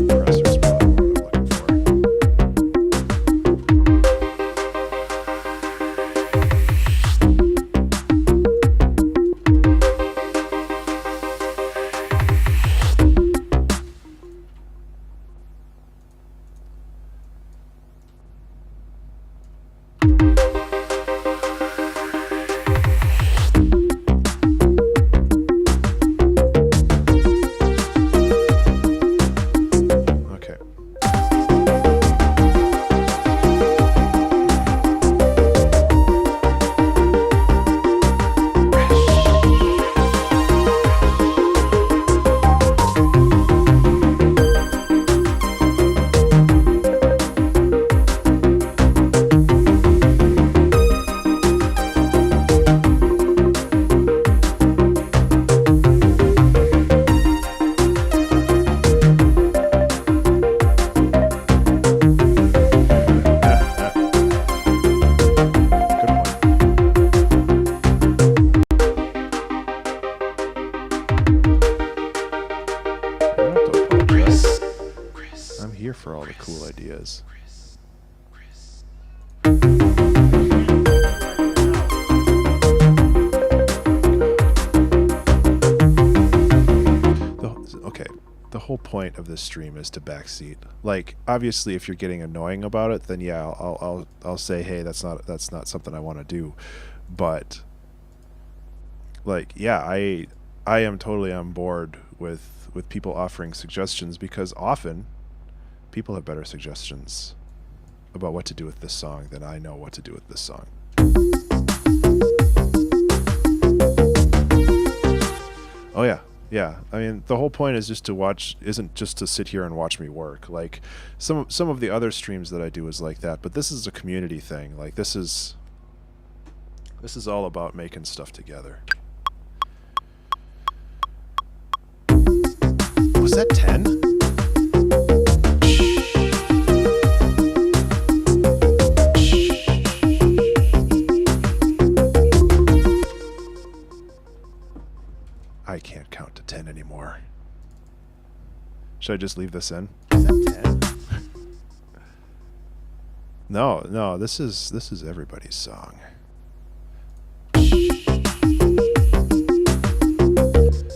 Compressor's probably what I'm looking for all the cool ideas. The whole point of this stream is to backseat. Like, obviously, if you're getting annoying about it, then yeah, I'll say, hey, that's not something I want to do. But like, yeah, I am totally on board with people offering suggestions, because often people have better suggestions about what to do with this song than I know what to do with this song. Oh yeah. Yeah, I mean, the whole point is just to watch, isn't just to sit here and watch me work. Like, some of the other streams that I do is like that, but this is a community thing. Like, this is all about making stuff together. that 10? I can't count to 10 anymore. Should I just leave this in? Is that 10? No, this is everybody's song.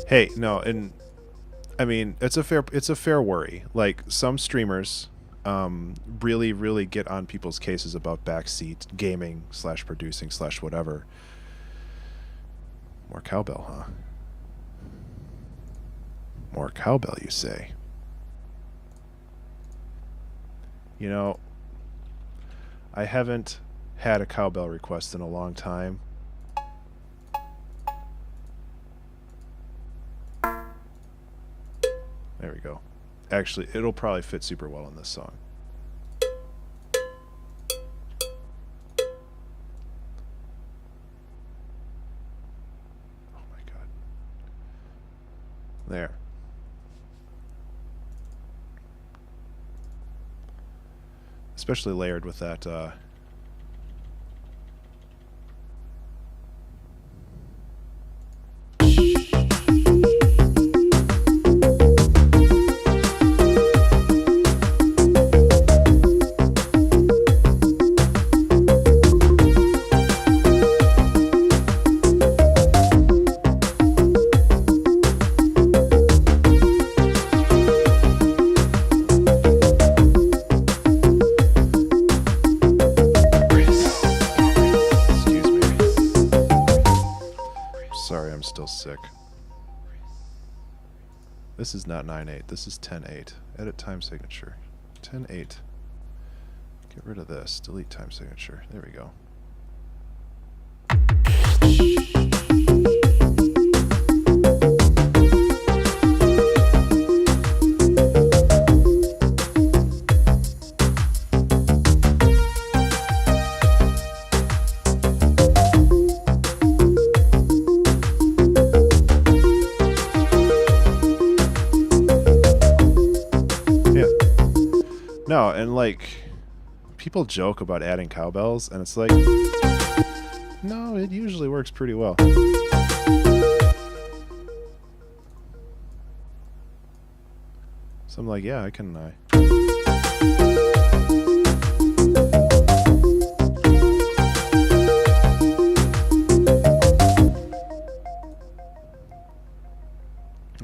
Hey, no, and I mean it's a fair worry. Like some streamers really get on people's cases about backseat gaming / producing / whatever. More cowbell, huh? More cowbell, you say? You know, I haven't had a cowbell request in a long time. There we go. Actually, it'll probably fit super well in this song. Oh my god. There. Especially layered with that sick. This is not 9/8. This is 10/8. Edit time signature. 10/8. Get rid of this. Delete time signature. There we go. No, and like people joke about adding cowbells, and it's like, no, it usually works pretty well. So I'm like, yeah, I can.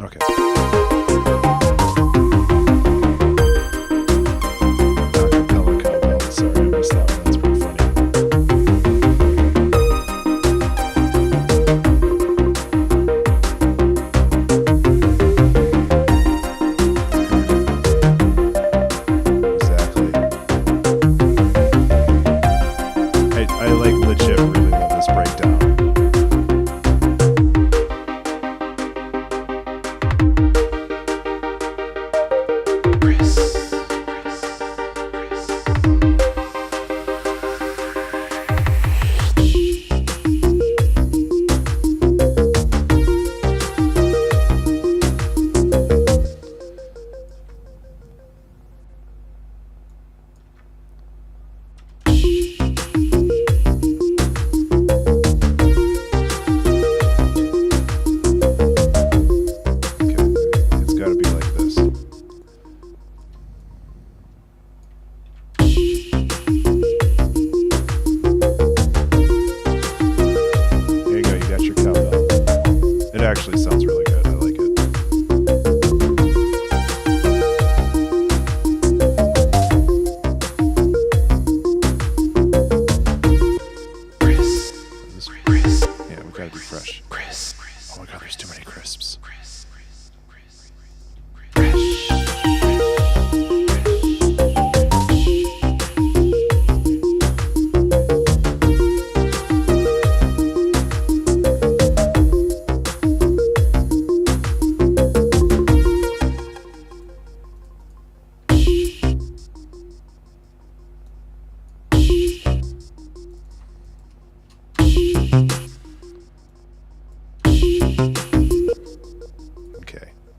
Okay.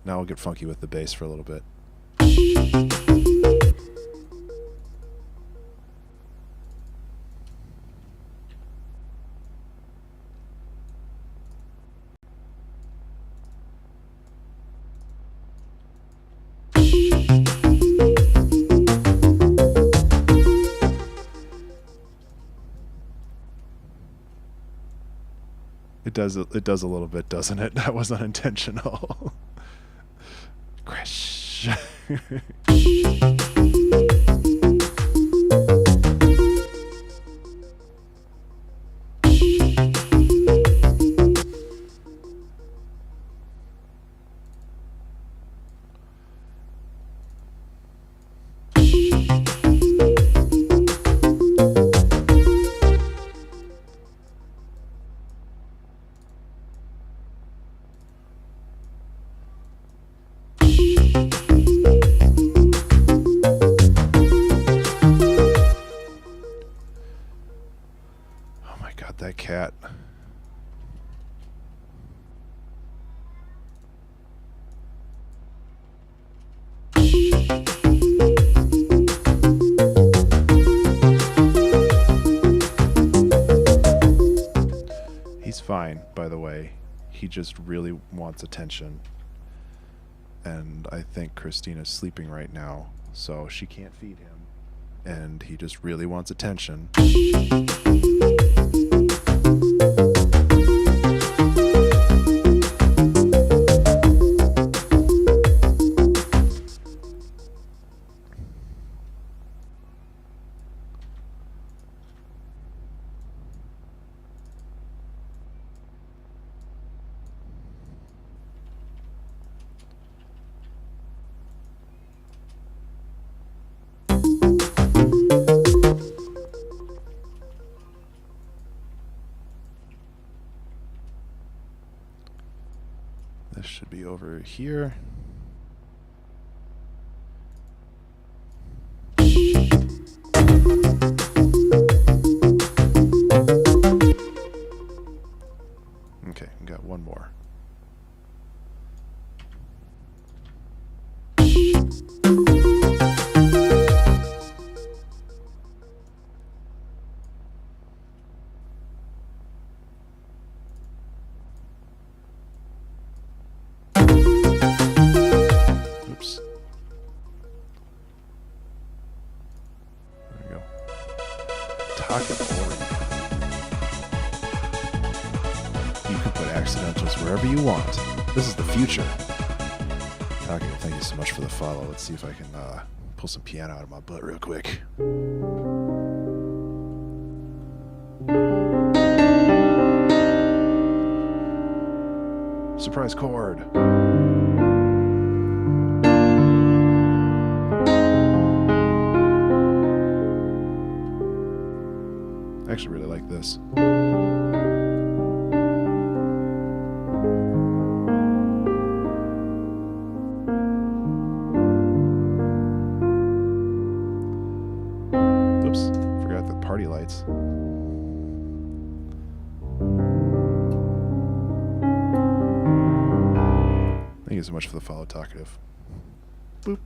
Now we'll get funky with the bass for a little bit. It does a little bit, doesn't it? That was unintentional. Crash. That cat. He's fine, by the way. He just really wants attention. And I think Christina's sleeping right now, so she can't feed him. And he just really wants attention. This should be over here. Okay, we got one more. You can put accidentals wherever you want. This is the future. Okay, thank you so much for the follow. Let's see if I can pull some piano out of my butt real quick. Surprise chord. I actually really like this. Oops, forgot the party lights. Thank you so much for the follow, Talkative. Boop.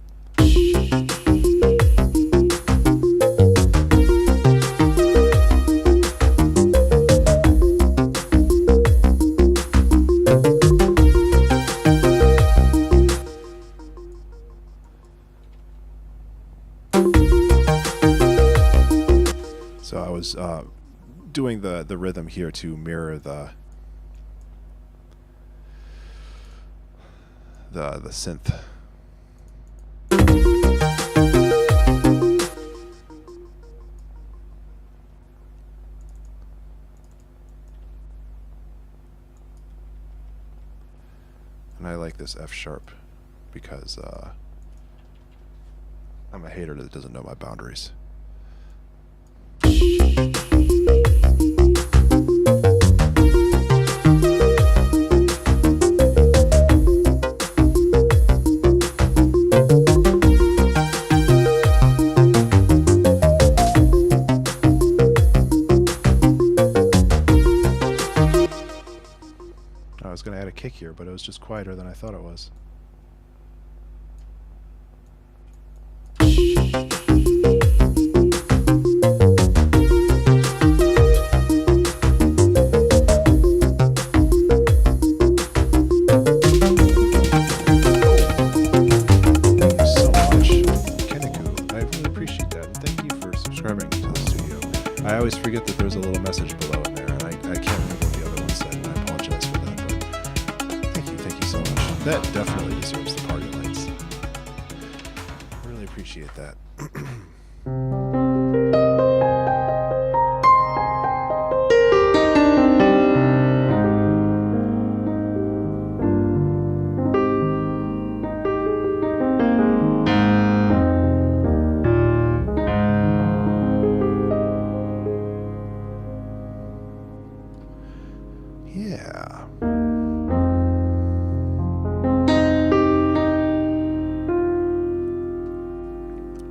So I was doing the rhythm here to mirror the synth. And I like this F sharp because I'm a hater that doesn't know my boundaries. I was going to add a kick here, but it was just quieter than I thought it was. So much, Keniku. I really appreciate that. And thank you for subscribing to the studio. I always forget that there's a little message below in there, and I can't remember what the other one said, and I apologize for that. But thank you so much. That definitely deserves the party lights. I really appreciate that. Yeah.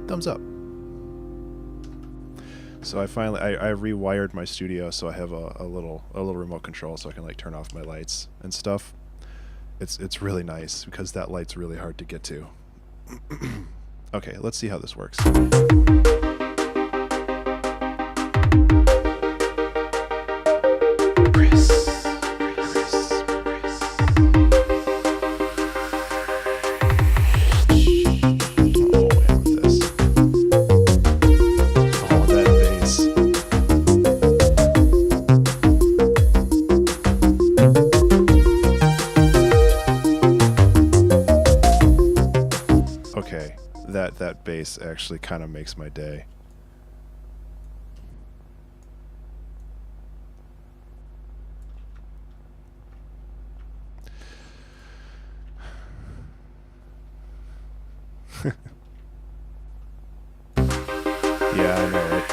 Thumbs up. So I finally I rewired my studio, so I have a little remote control, so I can like turn off my lights and stuff. It's really nice because that light's really hard to get to. Okay, let's see how this works. Okay, that bass actually kind of makes my day. Yeah, I know, right?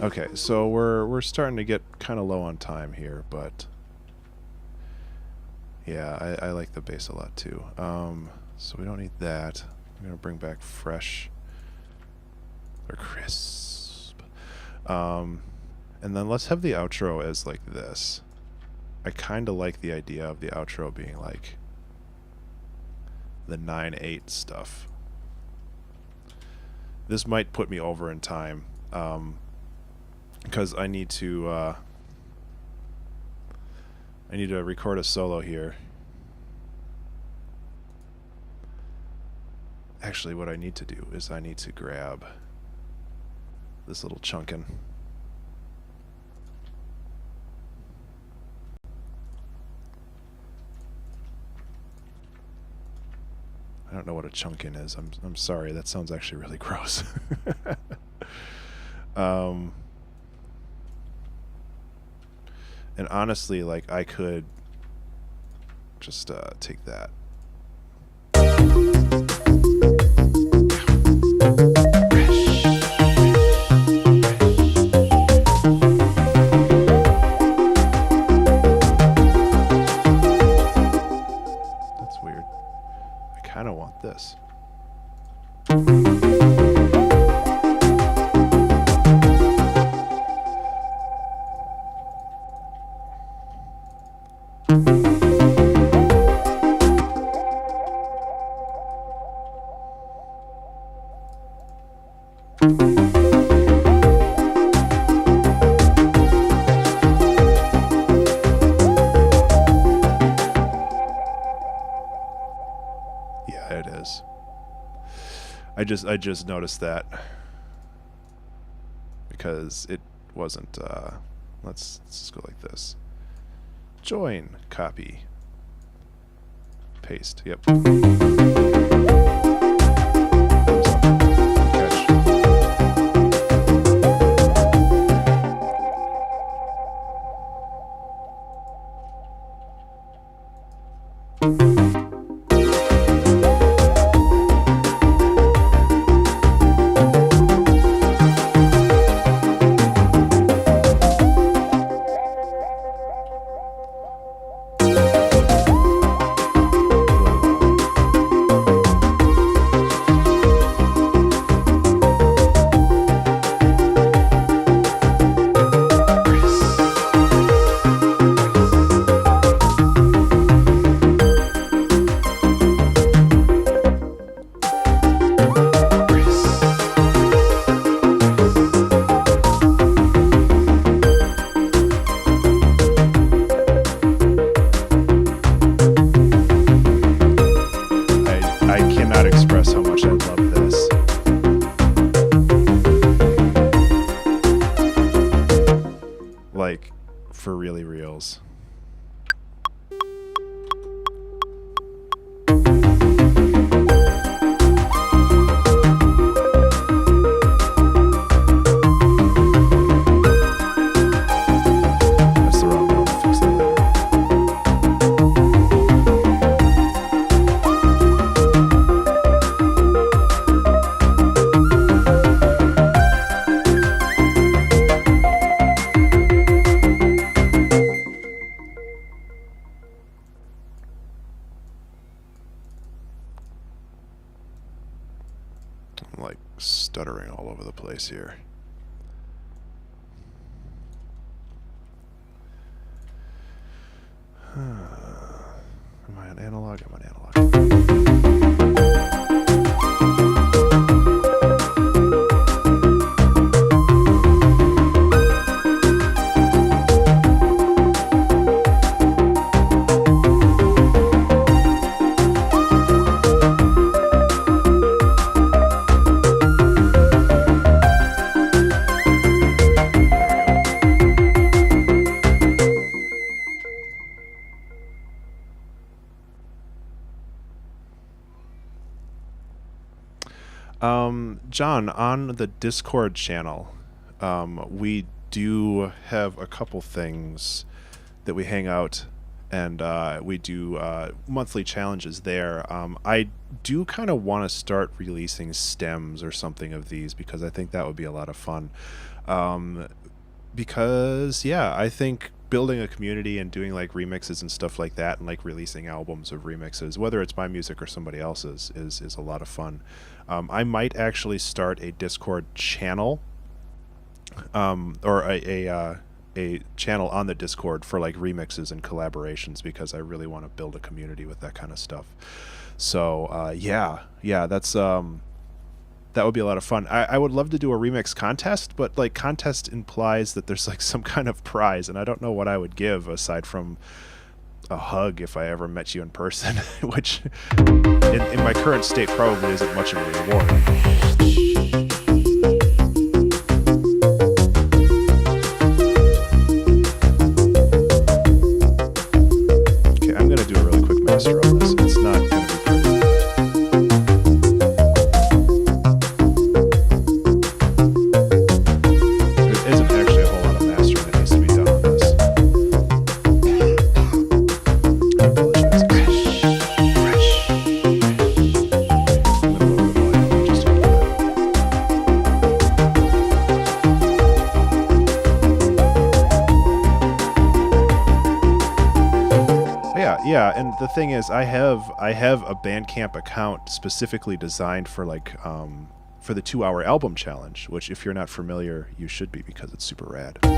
Okay, so we're starting to get kind of low on time here, but yeah, I like the bass a lot too. So we don't need that. I'm gonna bring back fresh or crisp. And then let's have the outro as like this. I kind of like the idea of the outro being like the 9/8 stuff. This might put me over in time. Because I need to record a solo here. Actually, what I need to do is I need to grab this little chunkin. I don't know what a chunkin is. I'm sorry. That sounds actually really gross. And honestly, like, I could just take that. That's weird. I kind of want this. Yeah, it is. I just noticed that because it wasn't let's just go like this. Join, copy, paste. Yep. cannot express how much I love this. Like, for really reals. I'm like stuttering all over the place here. Am I on analog? I'm on analog. John, on the Discord channel, we do have a couple things that we hang out and we do monthly challenges there. I do kind of want to start releasing stems or something of these because I think that would be a lot of fun. Because, yeah, I think building a community and doing like remixes and stuff like that and like releasing albums of remixes, whether it's my music or somebody else's, is a lot of fun. I might actually start a Discord channel or a channel on the Discord for like remixes and collaborations because I really want to build a community with that kind of stuff. So yeah, that's that would be a lot of fun. I would love to do a remix contest, but like contest implies that there's like some kind of prize, and I don't know what I would give aside from a hug if I ever met you in person, which in my current state probably isn't much of a reward. Okay, I'm gonna do a really quick master on this. It's not gonna be perfect. There isn't actually a whole lot of mastering that needs to be done on this. I apologize. I'm gonna lower the volume just a little bit. Yeah, and the thing is, I have a Bandcamp account specifically designed for like for the 2-hour album challenge, which if you're not familiar, you should be because it's super rad. You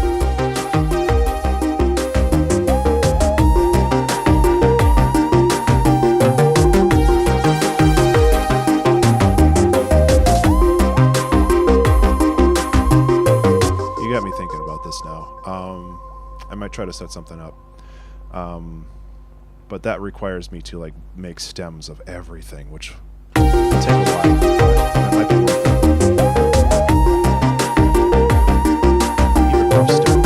got me thinking about this now. I might try to set something up. But that requires me to like make stems of everything, which will take a while. That might be worth it. Even rough stems.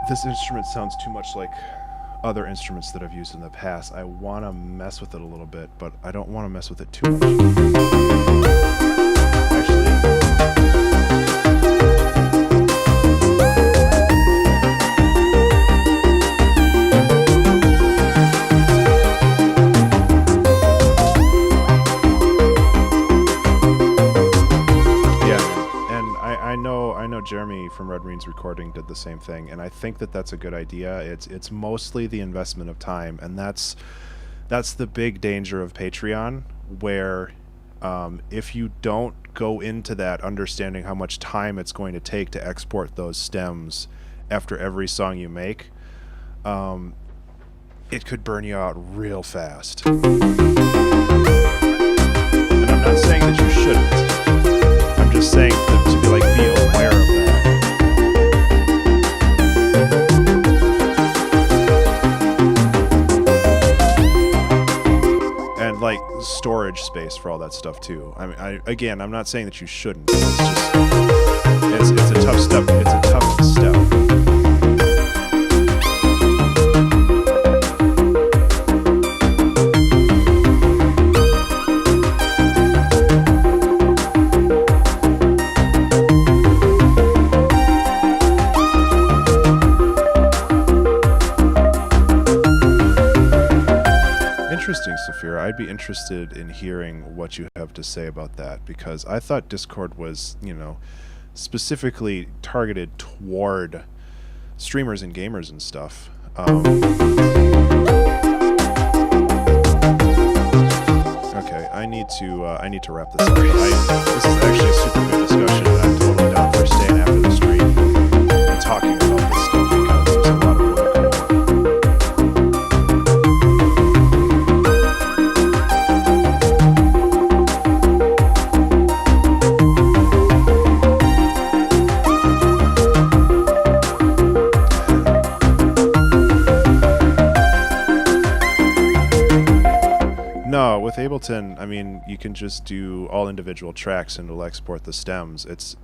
This instrument sounds too much like other instruments that I've used in the past. I want to mess with it a little bit, but I don't want to mess with it too much. Actually, I know Jeremy from Red Marines Recording did the same thing, and I think that that's a good idea. It's mostly the investment of time, and that's the big danger of Patreon, where If you don't go into that understanding how much time it's going to take to export those stems after every song you make, it could burn you out real fast. And I'm not saying that you shouldn't. I'm just saying to be aware of that. And like storage space for all that stuff too. I mean, I'm not saying that you shouldn't. It's just it's a tough step. It's a tough step. Interesting, Saphira. I'd be interested in hearing what you have to say about that, because I thought Discord was, specifically targeted toward streamers and gamers and stuff. Okay, I need to wrap this up. This is actually a super good discussion, and I'm totally down for staying after the stream and talking about this stuff, because there's a lot of really cool. No, with Ableton, I mean, you can just do all individual tracks and it'll export the stems.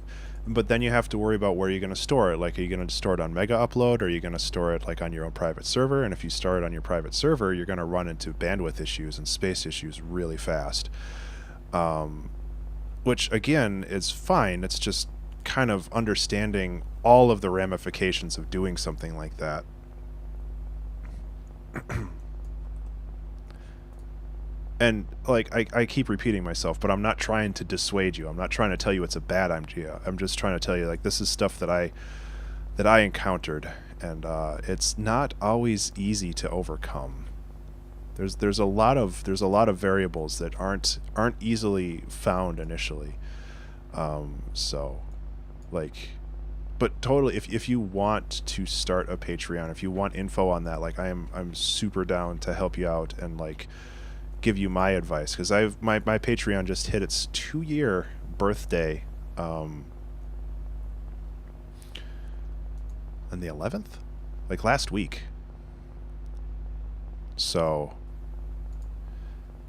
But then you have to worry about where you're going to store it. Like, are you going to store it on Mega Upload, or are you going to store it like on your own private server? And if you store it on your private server, you're going to run into bandwidth issues and space issues really fast. Which, again, is fine. It's just kind of understanding all of the ramifications of doing something like that. And like I keep repeating myself, but I'm not trying to dissuade you. I'm not trying to tell you it's a bad idea. I'm just trying to tell you, like, this is stuff that I encountered, and it's not always easy to overcome. There's a lot of variables that aren't easily found initially. So, like, but totally, if you want to start a Patreon, if you want info on that, like, I'm super down to help you out and like give you my advice, because my Patreon just hit its 2-year birthday on the 11th, like last week. So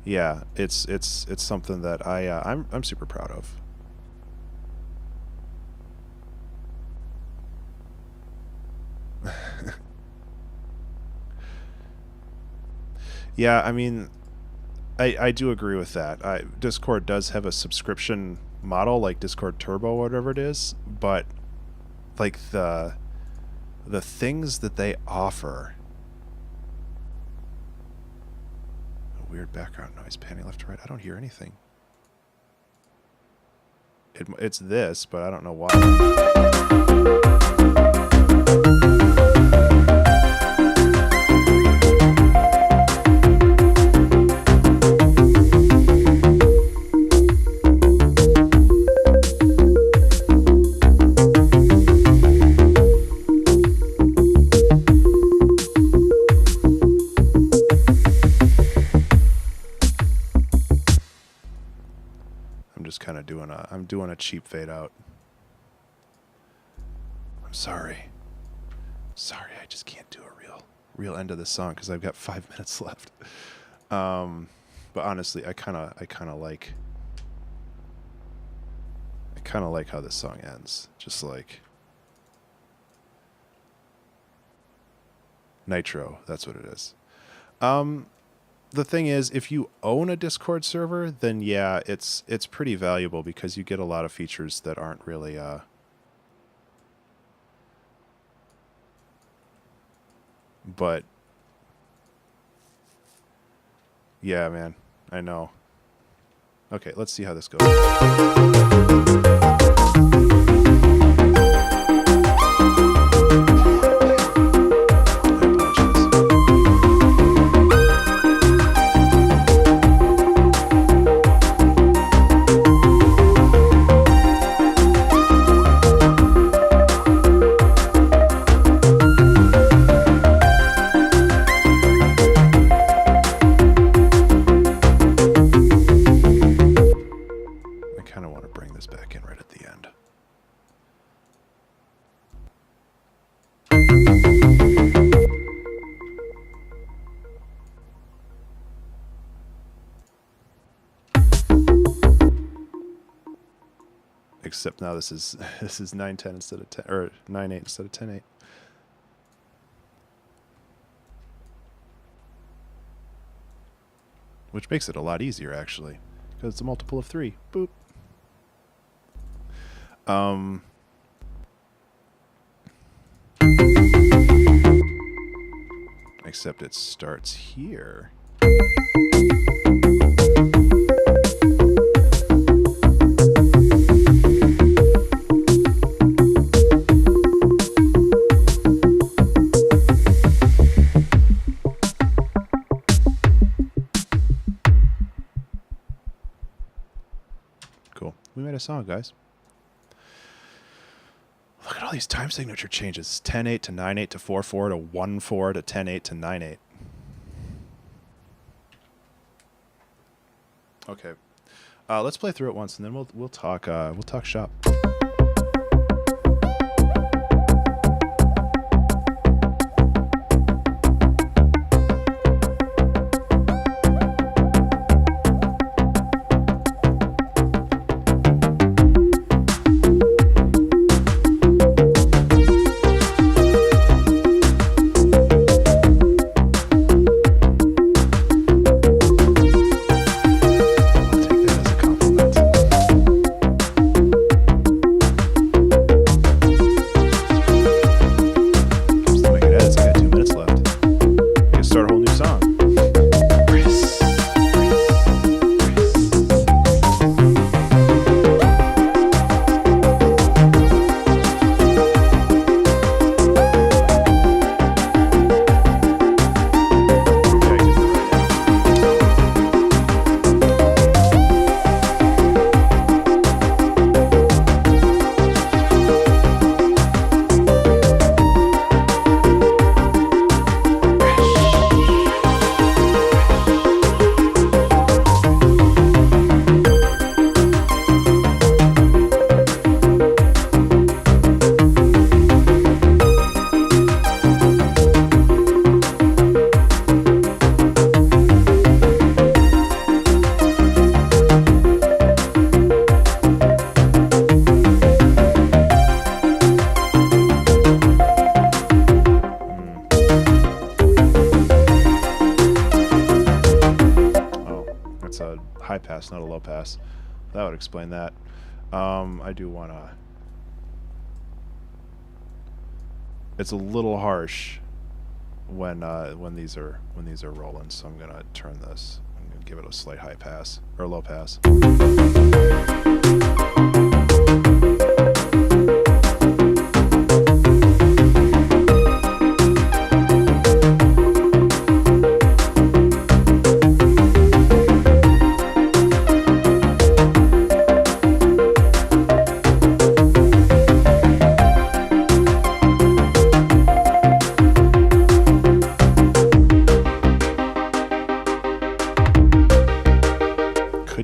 yeah, it's something that I'm super proud of. Yeah, I mean, I do agree with that. Discord does have a subscription model, like Discord Turbo, whatever it is, but like the things that they offer. A weird background noise, panning left to right. I don't hear anything. It's this, but I don't know why. I'm doing a cheap fade out. I'm sorry. I just can't do a real end of this song because I've got 5 minutes left. But honestly, I kind of like how this song ends. Just like Nitro, that's what it is. The thing is, if you own a Discord server, then yeah, it's pretty valuable because you get a lot of features that aren't really but yeah, man, I know. Okay, let's see how this goes. this back in right at the end. Except now this is 9-10 instead of 10, or 9-8 instead of 10-8. Which makes it a lot easier, actually, because it's a multiple of 3. Boop. Except it starts here. We made a song, guys. Look at all these time signature changes. 10-8 to 9-8 to 4-4 to 1-4 to 10-8 to 9-8. Okay. Let's play through it once and then we'll talk shop. High pass, not a low pass. That would explain that. I do want to... It's a little harsh when these are rolling, so I'm gonna turn this. I'm gonna give it a slight high pass or low pass.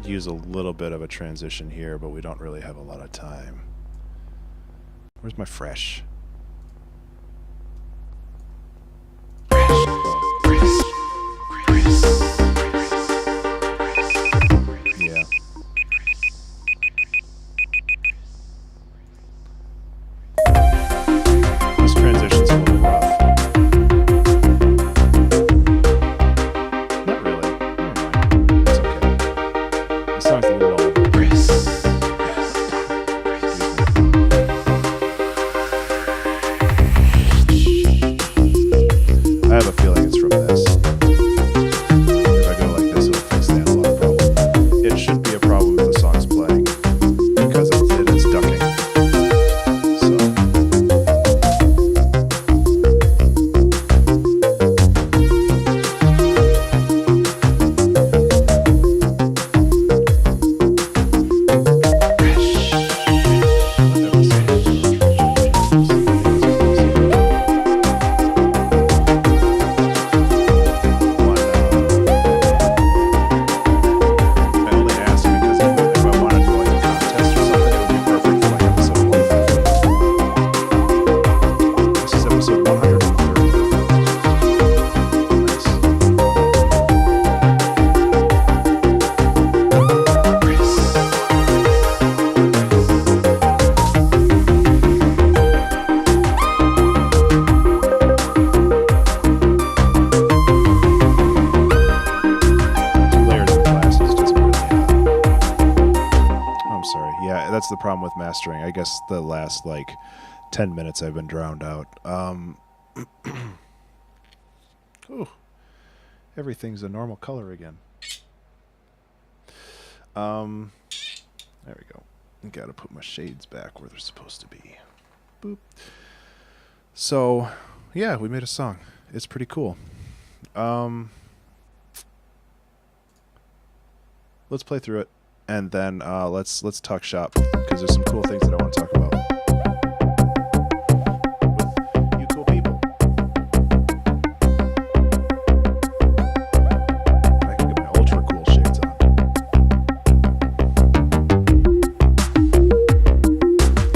Use a little bit of a transition here, but we don't really have a lot of time. Where's my fresh? Yeah. This transition's a little rough. Not really. Never mind. It's okay. This song's a little old. I'm sorry. Yeah, that's the problem with mastering. I guess the last like 10 minutes I've been drowned out. Ooh, everything's a normal color again. There we go. Gotta put my shades back where they're supposed to be. Boop. So, yeah, we made a song. It's pretty cool. Let's play through it, and then let's talk shop, because there's some cool things that I want to talk about with you cool people. I can get my ultra cool shades on.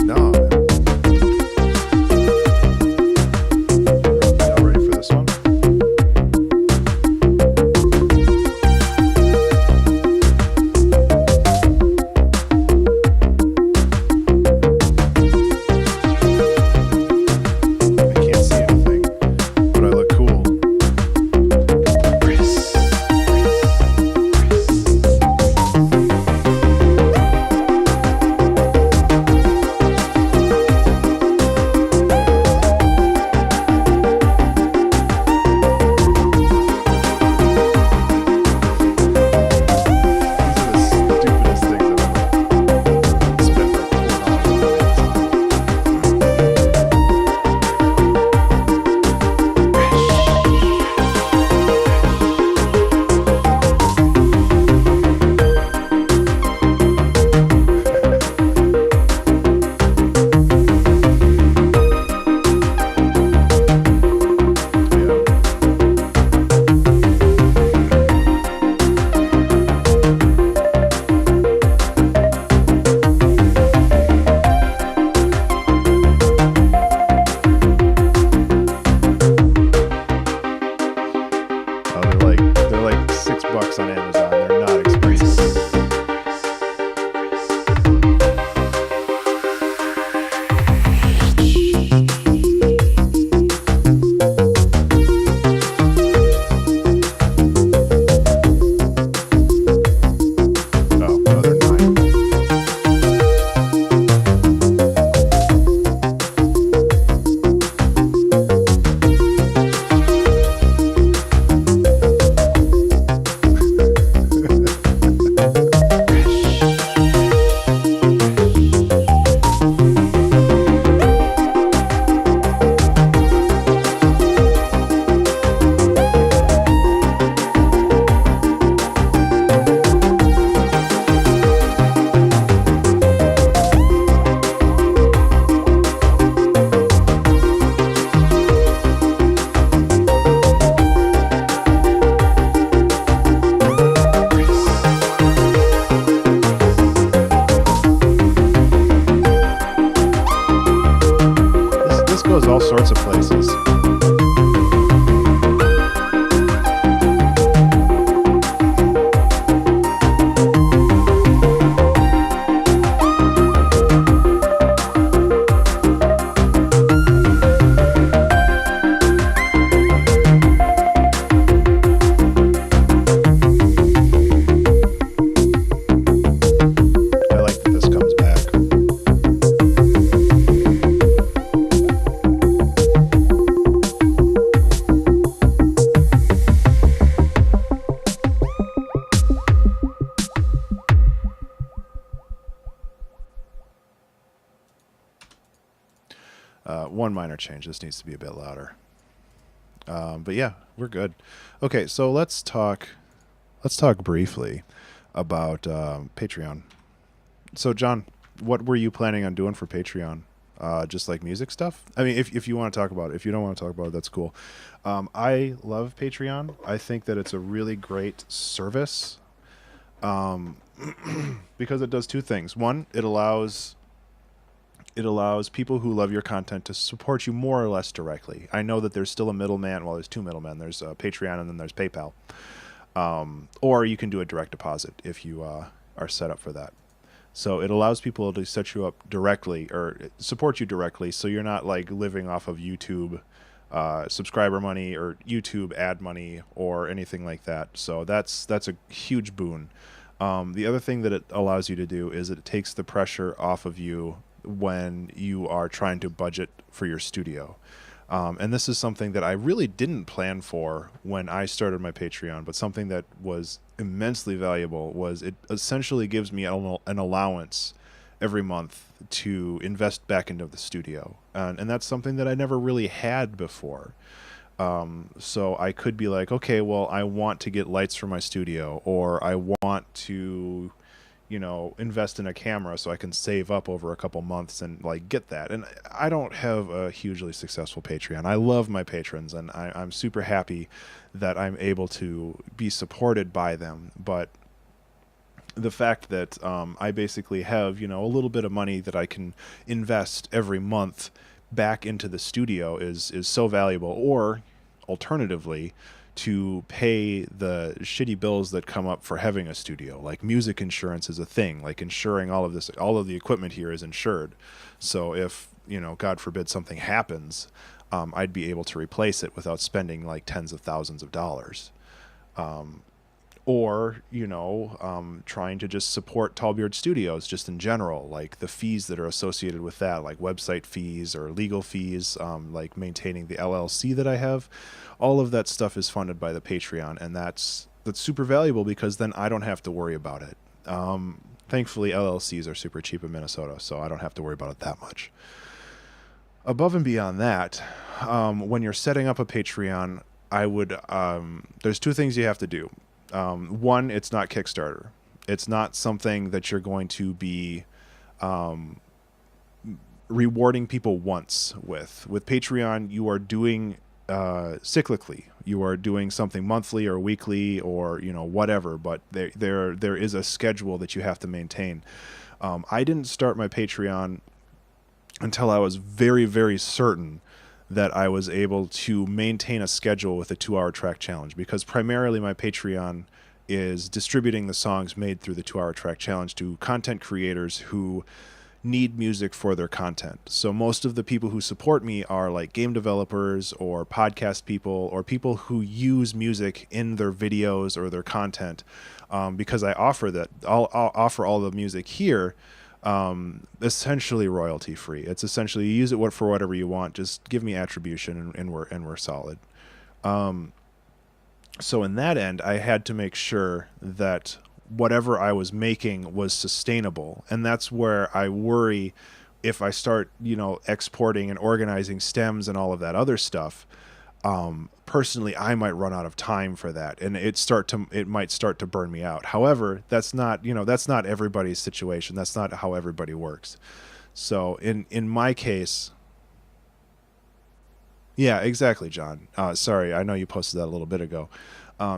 No, y'all ready for this one? $6 on Amazon. They're not expensive. Oh, no, they're not. This goes all sorts of places. I like that this comes back. One minor change. This needs to be a bit louder. But yeah, we're good. Okay, so let's talk briefly about Patreon. So John, what were you planning on doing for Patreon? Just like music stuff? I mean, if you want to talk about it. If you don't want to talk about it, that's cool. I love Patreon. I think that it's a really great service because it does two things. One, it allows people who love your content to support you more or less directly. I know that there's still a middleman. Well, there's two middlemen. There's Patreon and then there's PayPal. Or you can do a direct deposit if you are set up for that. So it allows people to set you up directly or support you directly, so you're not like living off of YouTube subscriber money or YouTube ad money or anything like that. So that's a huge boon. The other thing that it allows you to do is it takes the pressure off of you when you are trying to budget for your studio. And this is something that I really didn't plan for when I started my Patreon, but something that was immensely valuable was it essentially gives me an allowance every month to invest back into the studio. And that's something that I never really had before. So I could be like, okay, well, I want to get lights for my studio, or I want to, invest in a camera so I can save up over a couple months and like get that. And I don't have a hugely successful Patreon. I love my patrons, and I'm super happy that I'm able to be supported by them. But the fact that I basically have, a little bit of money that I can invest every month back into the studio is so valuable. Or alternatively, to pay the shitty bills that come up for having a studio. Like music insurance is a thing, like insuring all of the equipment here is insured. So if, God forbid something happens, I'd be able to replace it without spending like tens of thousands of dollars. Or trying to just support Tallbeard Studios just in general, like the fees that are associated with that, like website fees or legal fees, like maintaining the LLC that I have. All of that stuff is funded by the Patreon, and that's super valuable because then I don't have to worry about it. Thankfully, LLCs are super cheap in Minnesota, so I don't have to worry about it that much. Above and beyond that, when you're setting up a Patreon, there's two things you have to do. One, it's not Kickstarter. It's not something that you're going to be rewarding people once with. With Patreon, you are doing cyclically. You are doing something monthly or weekly or whatever, but there is a schedule that you have to maintain. I didn't start my Patreon until I was very, very certain that I was able to maintain a schedule with a 2-hour track challenge, because primarily my Patreon is distributing the songs made through the 2-hour track challenge to content creators who need music for their content. So most of the people who support me are like game developers or podcast people or people who use music in their videos or their content, because I offer that. I'll offer all the music here essentially royalty free. It's essentially, you use it for whatever you want, just give me attribution and we're solid. So in that end, I had to make sure that whatever I was making was sustainable. And that's where I worry if I start, exporting and organizing stems and all of that other stuff. Personally, I might run out of time for that, and it might start to burn me out. However, that's not everybody's situation. That's not how everybody works. So in my case, yeah, exactly, John. Sorry, I know you posted that a little bit ago.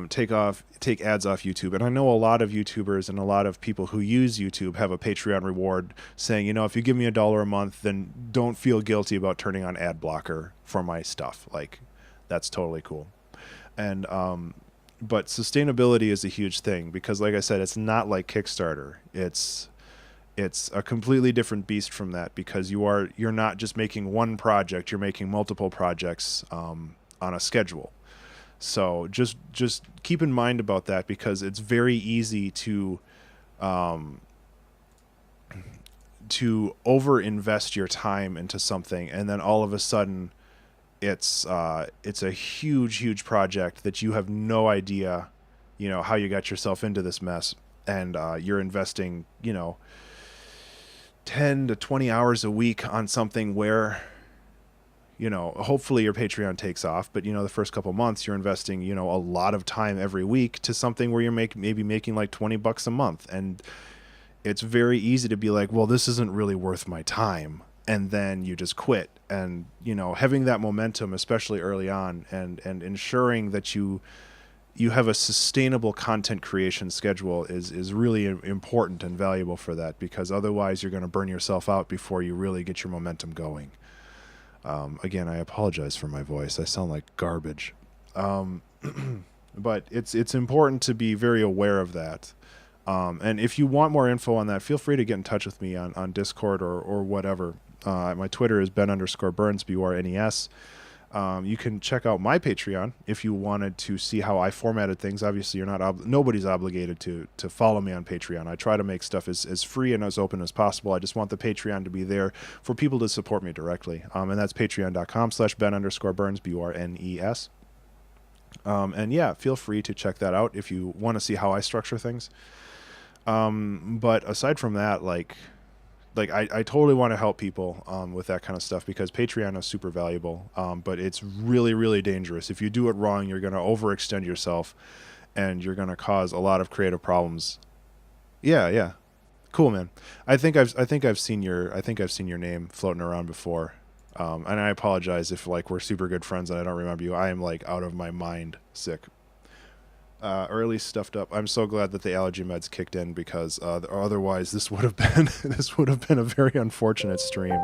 Take ads off YouTube. And I know a lot of YouTubers and a lot of people who use YouTube have a Patreon reward saying, if you give me $1 a month, then don't feel guilty about turning on ad blocker for my stuff. Like, that's totally cool. And but sustainability is a huge thing because, like I said, it's not like Kickstarter. It's a completely different beast from that, because you're not just making one project, you're making multiple projects on a schedule. So just keep in mind about that, because it's very easy to over-invest your time into something, and then all of a sudden it's a huge project that you have no idea, how you got yourself into this mess, and you're investing, 10 to 20 hours a week on something where, hopefully your Patreon takes off, but the first couple months you're investing, a lot of time every week to something where you're maybe making like $20 a month. And it's very easy to be like, well, this isn't really worth my time. And then you just quit. And, having that momentum, especially early on, and ensuring that you have a sustainable content creation schedule is really important and valuable for that, because otherwise you're going to burn yourself out before you really get your momentum going. Again, I apologize for my voice. I sound like garbage. But it's important to be very aware of that. And if you want more info on that, feel free to get in touch with me on Discord or whatever. My Twitter is Ben_Burns, BURNES. You can check out my Patreon if you wanted to see how I formatted things. Obviously, you're not nobody's obligated to follow me on Patreon. I try to make stuff as free and as open as possible. I just want the Patreon to be there for people to support me directly. And that's patreon.com/Ben_Burns, BURNES. And yeah, feel free to check that out if you want to see how I structure things. But aside from that, I totally want to help people with that kind of stuff, because Patreon is super valuable, but it's really, really dangerous. If you do it wrong, you're going to overextend yourself, and you're going to cause a lot of creative problems. Yeah, cool, man. I think I've seen your name floating around before, and I apologize if we're super good friends and I don't remember you. I am out of my mind sick. Or at least stuffed up. I'm so glad that the allergy meds kicked in, because otherwise this would have been a very unfortunate stream.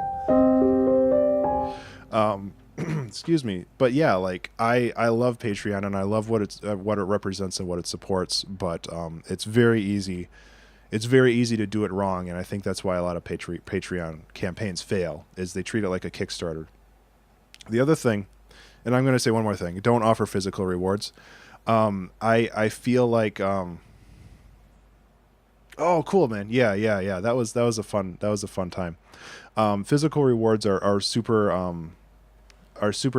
Excuse me, but yeah, I love Patreon, and I love what it represents and what it supports. But it's very easy to do it wrong, and I think that's why a lot of Patreon campaigns fail, is they treat it like a Kickstarter. The other thing, and I'm going to say one more thing: don't offer physical rewards. I feel like, oh, cool, man. Yeah. That was a fun time. Physical rewards are super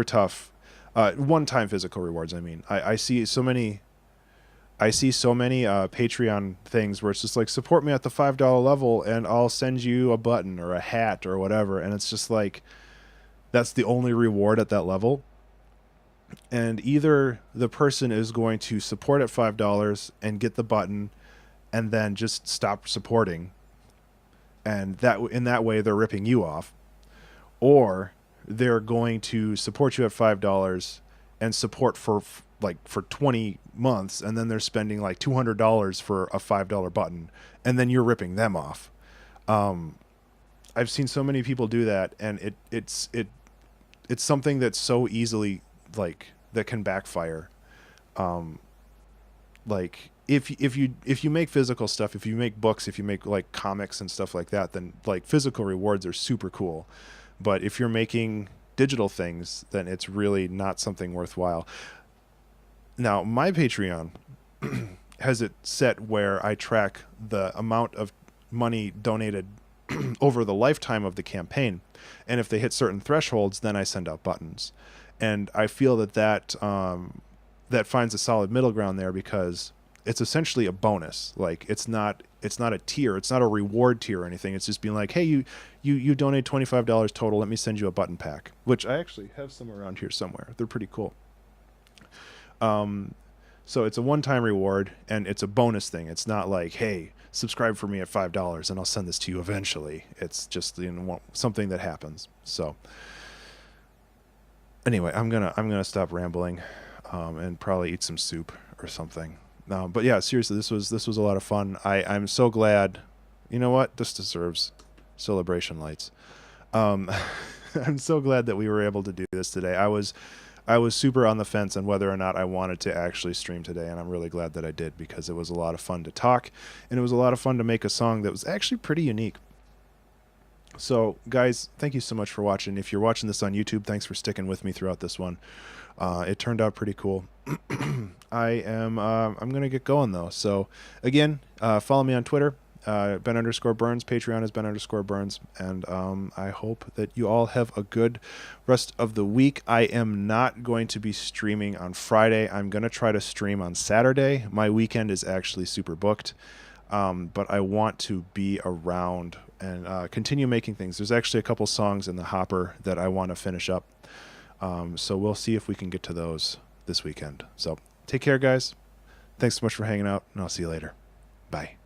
tough. One-time physical rewards. I mean, I see so many Patreon things where it's just support me at the $5 level and I'll send you a button or a hat or whatever. And it's just that's the only reward at that level. And either the person is going to support at $5 and get the button and then just stop supporting, and that in that way they're ripping you off, or they're going to support you at $5 and support for 20 months, and then they're spending $200 for a $5 button, and then you're ripping them off. I've seen so many people do that, and it's something that's so easily that can backfire. If you make physical stuff, if you make books, if you make comics and stuff like that, then physical rewards are super cool. But if you're making digital things, then it's really not something worthwhile. Now, my Patreon has it set where I track the amount of money donated over the lifetime of the campaign, and if they hit certain thresholds, then I send out buttons. And I feel that finds a solid middle ground there, because it's essentially a bonus. It's not a tier, it's not a reward tier or anything. It's just being hey, you donate $25 total, let me send you a button pack, which I actually have some around here somewhere. They're pretty cool. So it's a one-time reward, and it's a bonus thing. It's not hey, subscribe for me at $5 and I'll send this to you eventually. It's just something that happens. So anyway, I'm gonna stop rambling, and probably eat some soup or something. But yeah, seriously, this was a lot of fun. I'm so glad. You know what? This deserves celebration lights. I'm so glad that we were able to do this today. I was super on the fence on whether or not I wanted to actually stream today, and I'm really glad that I did, because it was a lot of fun to talk, and it was a lot of fun to make a song that was actually pretty unique. So, guys, thank you so much for watching. If you're watching this on YouTube, thanks for sticking with me throughout this one. It turned out pretty cool. I'm gonna get going though. So again, follow me on Twitter, Ben_Burns. Patreon is Ben_Burns, and I hope that you all have a good rest of the week. I am not going to be streaming on Friday. I'm gonna try to stream on Saturday. My weekend is actually super booked, but I want to be around and continue making things. There's actually a couple songs in the hopper that I want to finish up. So we'll see if we can get to those this weekend. So take care, guys. Thanks so much for hanging out, and I'll see you later. Bye.